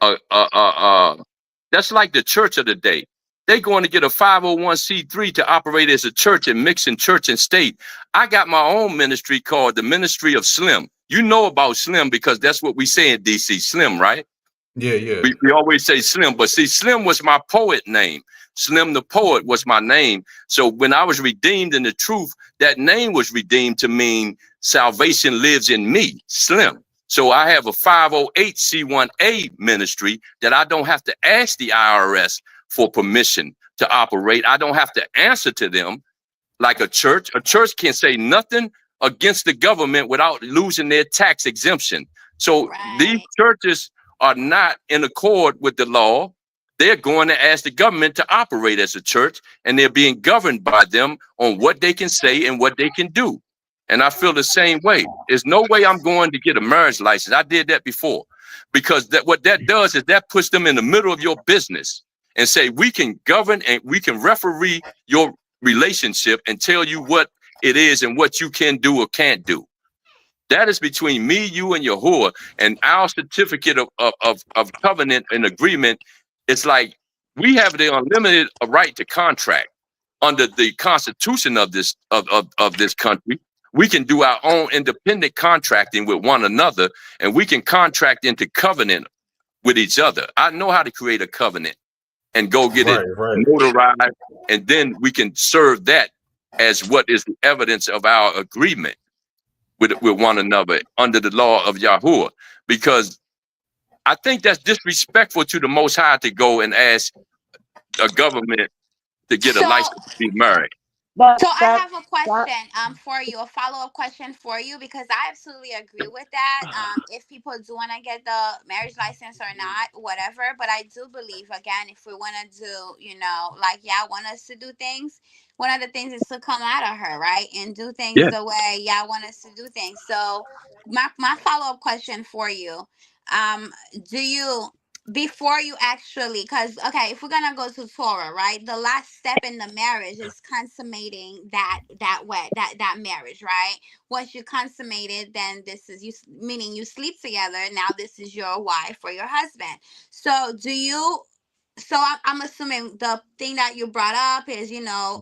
that's like the church of the day. They going to get a 501c3 to operate as a church and mixing church and state. I got my own ministry called the Ministry of Slim. You know about Slim because that's what we say in DC, Slim, right? Yeah, yeah. We always say Slim, but see, Slim was my poet name. Slim the poet was my name. So when I was redeemed in the truth, that name was redeemed to mean salvation lives in me, Slim. So I have a 508c1a ministry that I don't have to ask the IRS for permission to operate. I don't have to answer to them like a church. A church can say nothing against the government without losing their tax exemption. So these Right. churches are not in accord with the law. They're going to ask the government to operate as a church, and they're being governed by them on what they can say and what they can do. And I feel the same way. There's no way I'm going to get a marriage license. I did that before because what that does is that puts them in the middle of your business and say, we can govern and we can referee your relationship and tell you what it is and what you can do or can't do. That is between me, you, and Yahuwah. And our certificate of covenant and agreement, it's like we have the unlimited right to contract under the constitution of this country. We can do our own independent contracting with one another, and we can contract into covenant with each other. I know how to create a covenant and go get it Right, right. notarized, and then we can serve that as what is the evidence of our agreement with one another under the law of Yahuwah. Because I think that's disrespectful to the Most High to go and ask a government to get a So license to be married. But So I that have a that question for you, a follow-up question for you, because I absolutely agree with that. If people do want to get the marriage license or not, whatever, but I do believe again, if we want to do, like y'all want us to do things, one of the things is to come out of her, right? And do things Yeah. the way y'all want us to do things. So my follow-up question for you, um, do you before you actually, because okay, if we're gonna go to Torah, right, the last step in the marriage is consummating that marriage, right? Once you consummate it, then this is you, meaning you sleep together, now this is your wife or your husband. So do you, so I'm assuming the thing that you brought up is,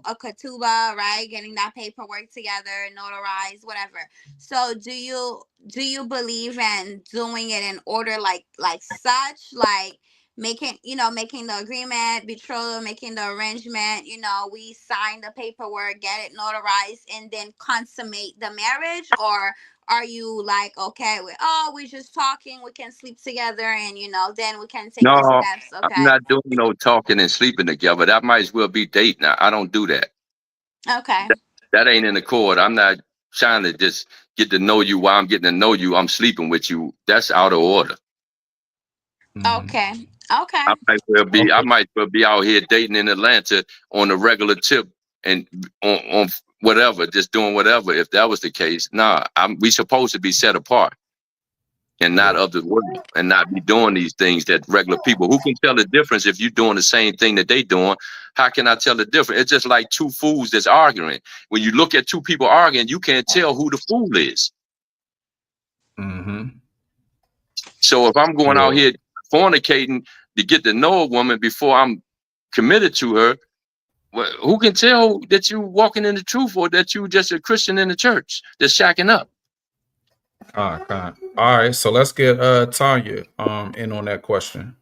a ketubah, right? Getting that paperwork together, notarized, whatever. So do you believe in doing it in order, like such, like making the agreement, betrothal, making the arrangement, we sign the paperwork, get it notarized, and then consummate the marriage? Or are you like, okay, we're just talking, we can sleep together, and then we can take the No, steps, I'm okay? not doing no talking and sleeping together. That might as well be dating. I don't do that. Okay. That ain't in accord. I'm not trying to just get to know you while I'm getting to know you. I'm sleeping with you. That's out of order. Mm-hmm. Okay. Okay. I Okay. might well be out here dating in Atlanta on a regular tip and on whatever, just doing whatever. If that was the case, nah, we supposed to be set apart and not Yeah. of the world and not be doing these things that regular people who can tell the difference if you're doing the same thing that they doing. How can I tell the difference? It's just like two fools that's arguing. When you look at two people arguing, you can't tell who the fool is. Mm-hmm. So if I'm going out Yeah. here fornicating to get to know a woman before I'm committed to her, well, who can tell that you walking in the truth or that you just a Christian in the church that's shacking up? Con. All right. So let's get Tanya in on that question.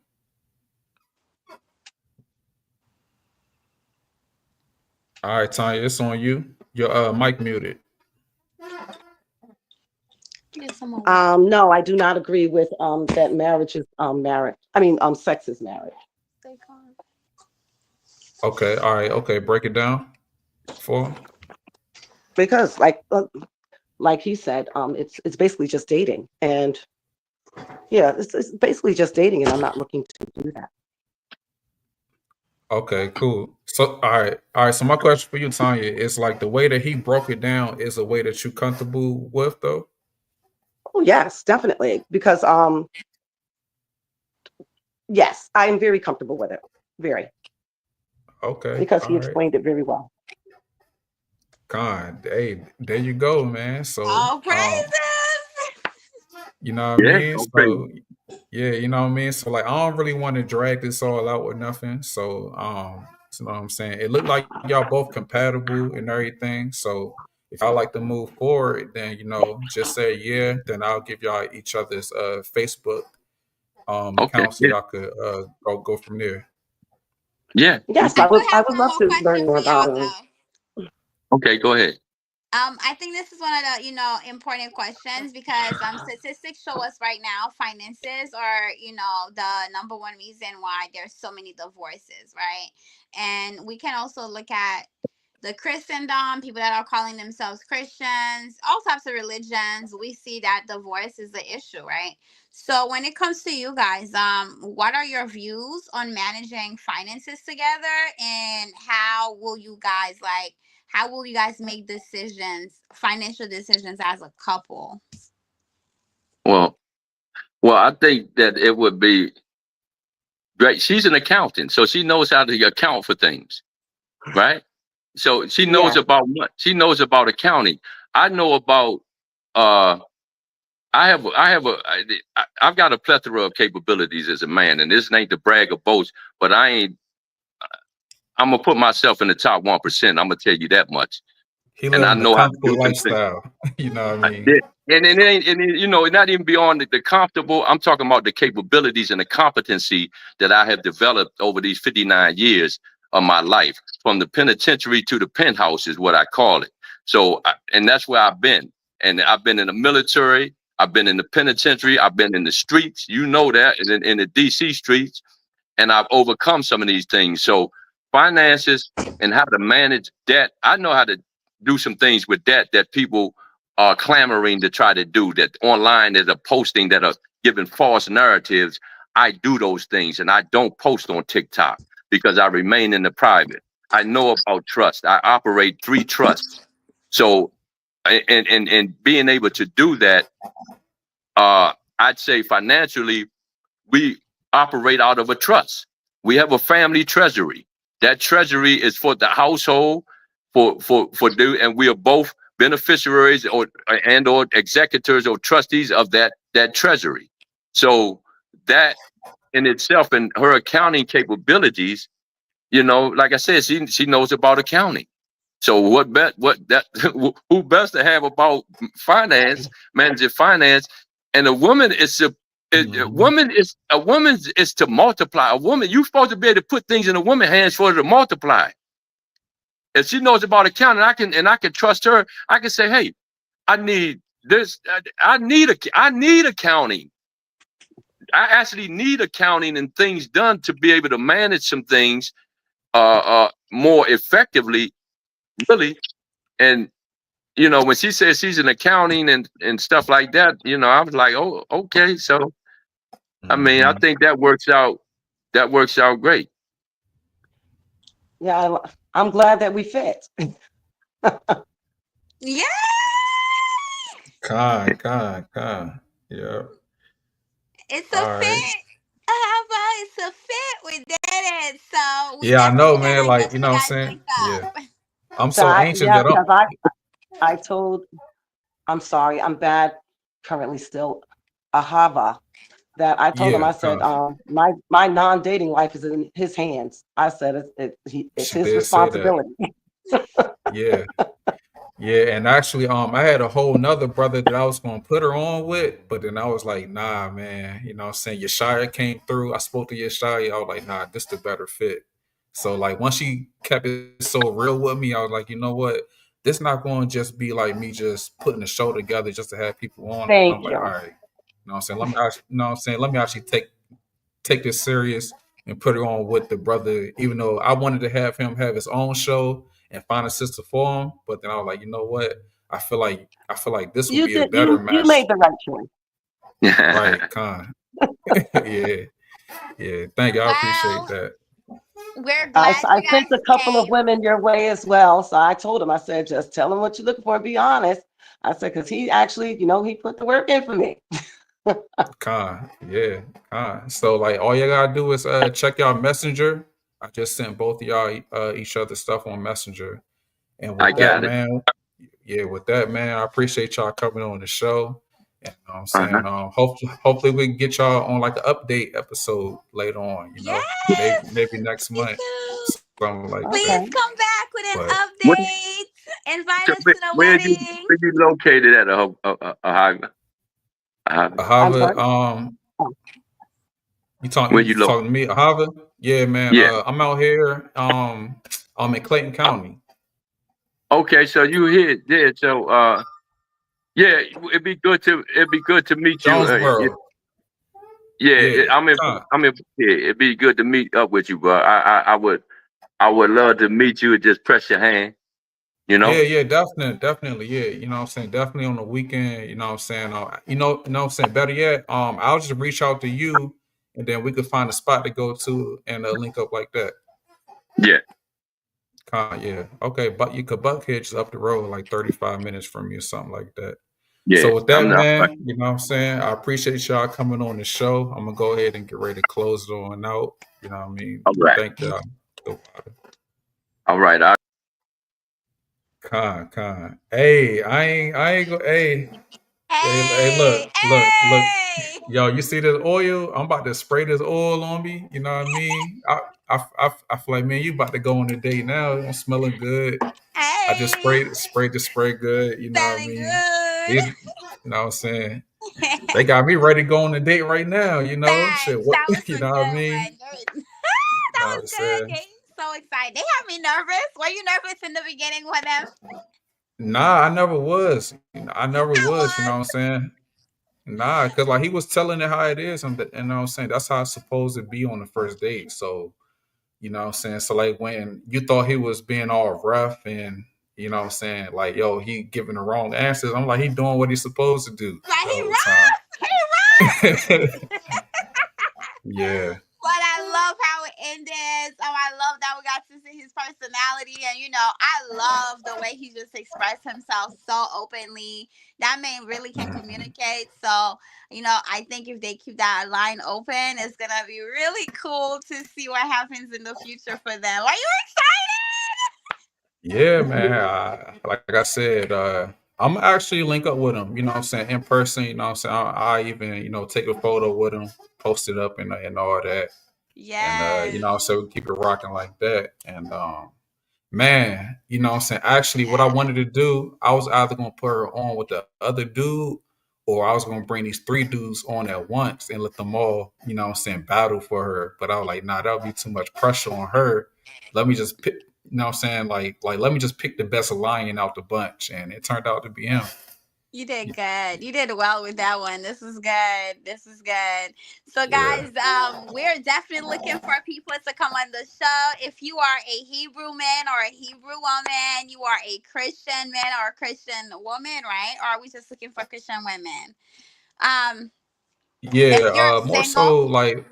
All right, Tanya, it's on you. Your mic muted. Get some more water. No, I do not agree with that marriage is marriage. I mean, sex is marriage. Stay calm. Okay. All right. Okay. Break it down for. Because like he said, it's basically just dating. And yeah, it's basically just dating, and I'm not looking to do that. Okay. Cool. So all right. All right. So my question for you, Tanya, is like the way that he broke it down is a way that you comfortable with, though. Oh yes, definitely. Because yes, I am very comfortable with it. Very. Okay. Because All he right. explained it very well. Con. Hey, there you go, man. So Oh, praises. you know what I Yeah, mean? okay. So yeah, you know what I mean? So like I don't really want to drag this all out or nothing. So you know what I'm saying? It looked like y'all both compatible and everything. So if y'all like to move forward, then just say yeah, then I'll give y'all each other's Facebook Okay. accounts so Yeah. y'all could go from there. Yeah. Yes, I I do would. I have would one love more to learn question more for about y'all it. though. Okay. Go ahead. I think this is one of the important questions because statistics show us right now finances are the number one reason why there's so many divorces, right? And we can also look at the Christendom, people that are calling themselves Christians, all types of religions. We see that divorce is the issue, right? So when it comes to you guys, what are your views on managing finances together, and how will you guys make decisions, financial decisions as a couple? Well, I think that it would be great. She's an accountant, so she knows how to account for things, right? So she knows Yeah. about what she knows about accounting. I know about uh I've got a plethora of capabilities as a man, and this ain't to brag or boast, but I'm gonna put myself in the top 1%. I'm gonna tell you that much. He And I living the know how to comfortable do some things. lifestyle. You know what I mean? Yeah. And it ain't, not even beyond the comfortable. I'm talking about the capabilities and the competency that I have developed over these 59 years of my life, from the penitentiary to the penthouse, is what I call it. So, and that's where I've been. And I've been in the military. I've been in the penitentiary. I've been in the streets. You know that, in the DC streets, and I've overcome some of these things. So finances and how to manage debt. I know how to do some things with debt that people are clamoring to try to do. That online there's a posting that are giving false narratives. I do those things, and I don't post on TikTok because I remain in the private. I know about trust. I operate 3 trusts. So and being able to do that, I'd say financially we operate out of a trust. We have a family treasury. That treasury is for the household, and we are both beneficiaries or executors or trustees of that treasury. So that in itself, and her accounting capabilities, like I said, she knows about accounting. So who best to have about finance, managing finance, and a woman is Mhm. a woman is to multiply. A woman, you're supposed to be able to put things in a woman's hands for her to multiply. If she knows about accounting, I can trust her. I can say, hey, I need this. I need accounting. I actually need accounting and things done to be able to manage some things more effectively, really. and when she said she's in accounting and stuff like that, I was like, oh, okay. So I mean, I Mm-hmm. think that works out. That works out great. Yeah, I'm glad that we fit. Yeah, Con. Yeah. it's a All right. fit. How about it's a fit? We did it. So we Yeah, I definitely know, man. gonna Like, get you you know what I'm guys saying? linked Yeah. up. I'm So so anxious yeah, that I'm because I told, I'm sorry, I'm bad currently still, Ahava, that I told him, yeah, I said, con. my non-dating life is in his hands. I said it's She his did say that. responsibility. Yeah. Yeah, and actually, I had a whole nother brother that I was gonna put her on with, but then I was like, nah, man. You know what I'm saying? Yashaiyah came through. I spoke to Yashaiyah. I was like, nah, this the better fit. So like once she kept it so real with me, I was like, you know what? This not going to just be like me just putting a show together just to have people on. I'm Thank like, all you. right. You know what I'm saying? Let me actually take this serious and put it on with the brother, even though I wanted to have him have his own show and find a sister for him. But then I was like, you know what? I feel like this would You be a did, better you match. made the right choice. Right, Con. Yeah. Yeah. Thank you. I appreciate Well, that. we're I, glad I you sent guys a couple of came. women your way as well. So I told him, I said, just tell him what you're looking for and be honest. I said, because he actually, he put the work in for me. Con. Yeah. Con. So like all you gotta do is check y'all messenger. I just sent both of y'all each other stuff on Messenger. And I with that, got it. man, yeah, with that, man, I appreciate y'all coming on the show. And I'm Uh-huh. saying, hopefully we can get y'all on like an update episode later on. Maybe Yes, next me month, too. something like that. Okay. Please come back with an But Where, update. Invite so us where, to the where you wedding. where you located at I'm Ahava, sorry. Oh, where you you located? talking to me, Ahava? Yeah, man. Yeah. I'm out here. I'm in Clayton County, Okay, so you here there. So yeah, it'd be good to meet you. Jonesboro. Yeah, Yeah, con. I'm in. Yeah, it'd be good to meet up with you, bro. I would love to meet you and just press your hand. You know. Yeah, definitely. Yeah, you know what I'm saying? Definitely on the weekend, you know what I'm saying? What I'm saying? Better yet, I'll just reach out to you and then we could find a spot to go to and link up like that. Yeah, Yeah. Okay, but you could Buckhead just up the road like 35 minutes from you or something like that. yeah. So with that, I'm not. man, you know what I'm saying? I appreciate y'all coming on the show. I'm gonna go ahead and get ready to close it on out. You know what I mean? All right. Thank y'all. All right. Con. Hey, I ain't go. Hey, Hey, look, hey, yo, you see this oil? I'm about to spray this oil on me. You know what I mean? I feel like, man, you about to go on a date now. I'm smelling good. I just hey. sprayed the spray good. You know what I Smelling mean? good. These, you know what I'm saying? They got me ready to go on a date right now. You know, shit. Thanks. What? That was You a know what I good mean? one. That You know what was I'm good. saying? Getting so excited. They had me nervous. Were you nervous in the beginning with them? Nah, I never was. I never I was. You know was. what I'm saying? Nah, because like he was telling it how it is, and you know what I'm saying? That's how it's supposed to be on the first date. So, you know what I'm saying? So like when you thought he was being all rough and you know what I'm saying, like, yo, he giving the wrong answers. I'm like, he doing what he's supposed to do Like the he whole time. rough. He rough. Yeah. But I love how it ended. Oh, I love that we got to see his personality. And, I love the way he just expressed himself so openly. That man really can Mhm. communicate. So, I think if they keep that line open, it's going to be really cool to see what happens in the future for them. Are you Yeah, man. Like I said, I'm actually link up with him, you know what I'm saying, in person, you know what I'm saying? I even, take a photo with him, post it up and all that. And excited? so we keep it rocking like that. And man, you know what I'm saying? Actually, what I wanted to do, I was either gonna put her on with the other dude, or I was gonna bring these three dudes on at once and let them all, you know what I'm saying, battle for her. But I was like, nah, that would be too much pressure on her. Let me just pick, you know what I'm saying? Like let me just pick the best lion out the bunch. And it turned out to be him. You did good. You did well with that one. This is good. This is good. So, Yeah. guys, we're definitely looking for people to come on the show. If you are a Hebrew man or a Hebrew woman, you are a Christian man or a Christian woman, right? Or are we just looking for Christian women? Um, if Yeah, you're more single, so like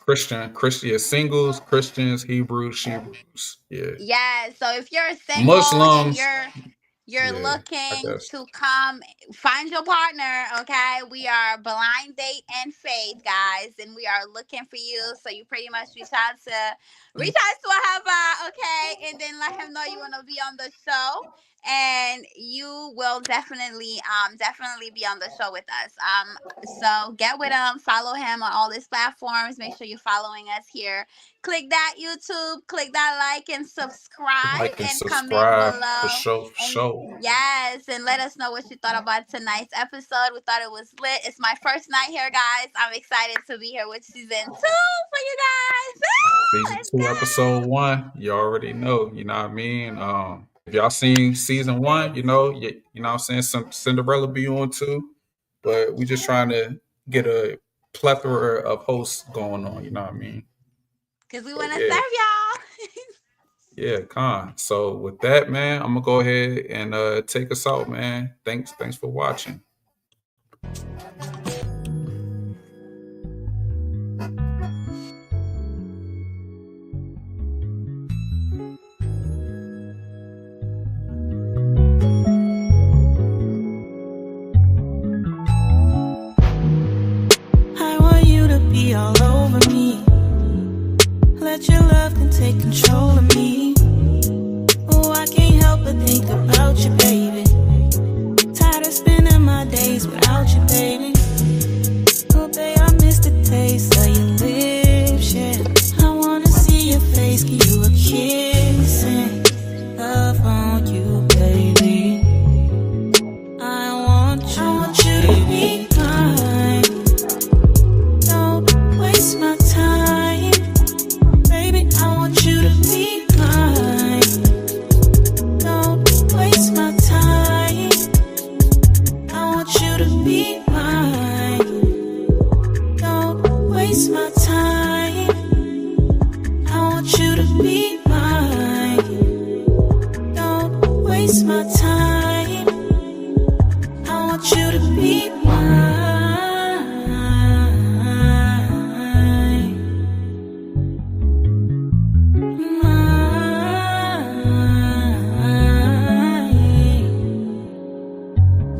Christian singles, Christians, Hebrews, Hebrews. Yeah, yeah. So if you're single and Muslims. you're Yeah, I looking guess. to come find your partner, okay? We are Blind Date and Faith, guys, and we are looking for you. So you pretty much reach out to a hubba, okay, and then let him know you want to be on the show, and you will definitely be on the show with us. So get with him, follow him on all his platforms. Make sure you're following us here. Click that YouTube, click that like and subscribe, Like and and comment subscribe for below. sure, for And sure. yes, and let us know what you thought about tonight's episode. We thought it was lit. It's my first night here, guys. I'm excited to be here with season 2 for you guys. Season Let's 2, go. episode 1. You already know. You know what I mean. If y'all seen season 1, you know what I'm saying. Some Cinderella be on too, but we just trying to get a plethora of hosts going on. You know what I mean. Because we So want to serve yeah. y'all. Yeah, con. So with that, man, I'm gonna go ahead and take us out, man. Thanks for watching. I want you to be all over me. Let your love can take control of me. Oh, I can't help but think about you, baby. Tired of spending my days without you, baby. Oh, babe, I miss the taste of your lips, yeah. I wanna see your face, give you a kiss and love on you, baby. I want you to be mine. Don't waste my time, baby. I want you to be mine. Don't waste my time. I want you to be mine. Don't waste my time. I want you to be mine. Don't waste my time. I want you to be mine.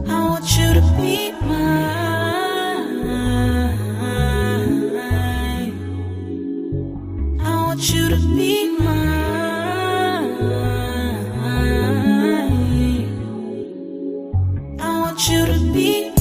I want you to be mine. I want you to be mine. I want you to be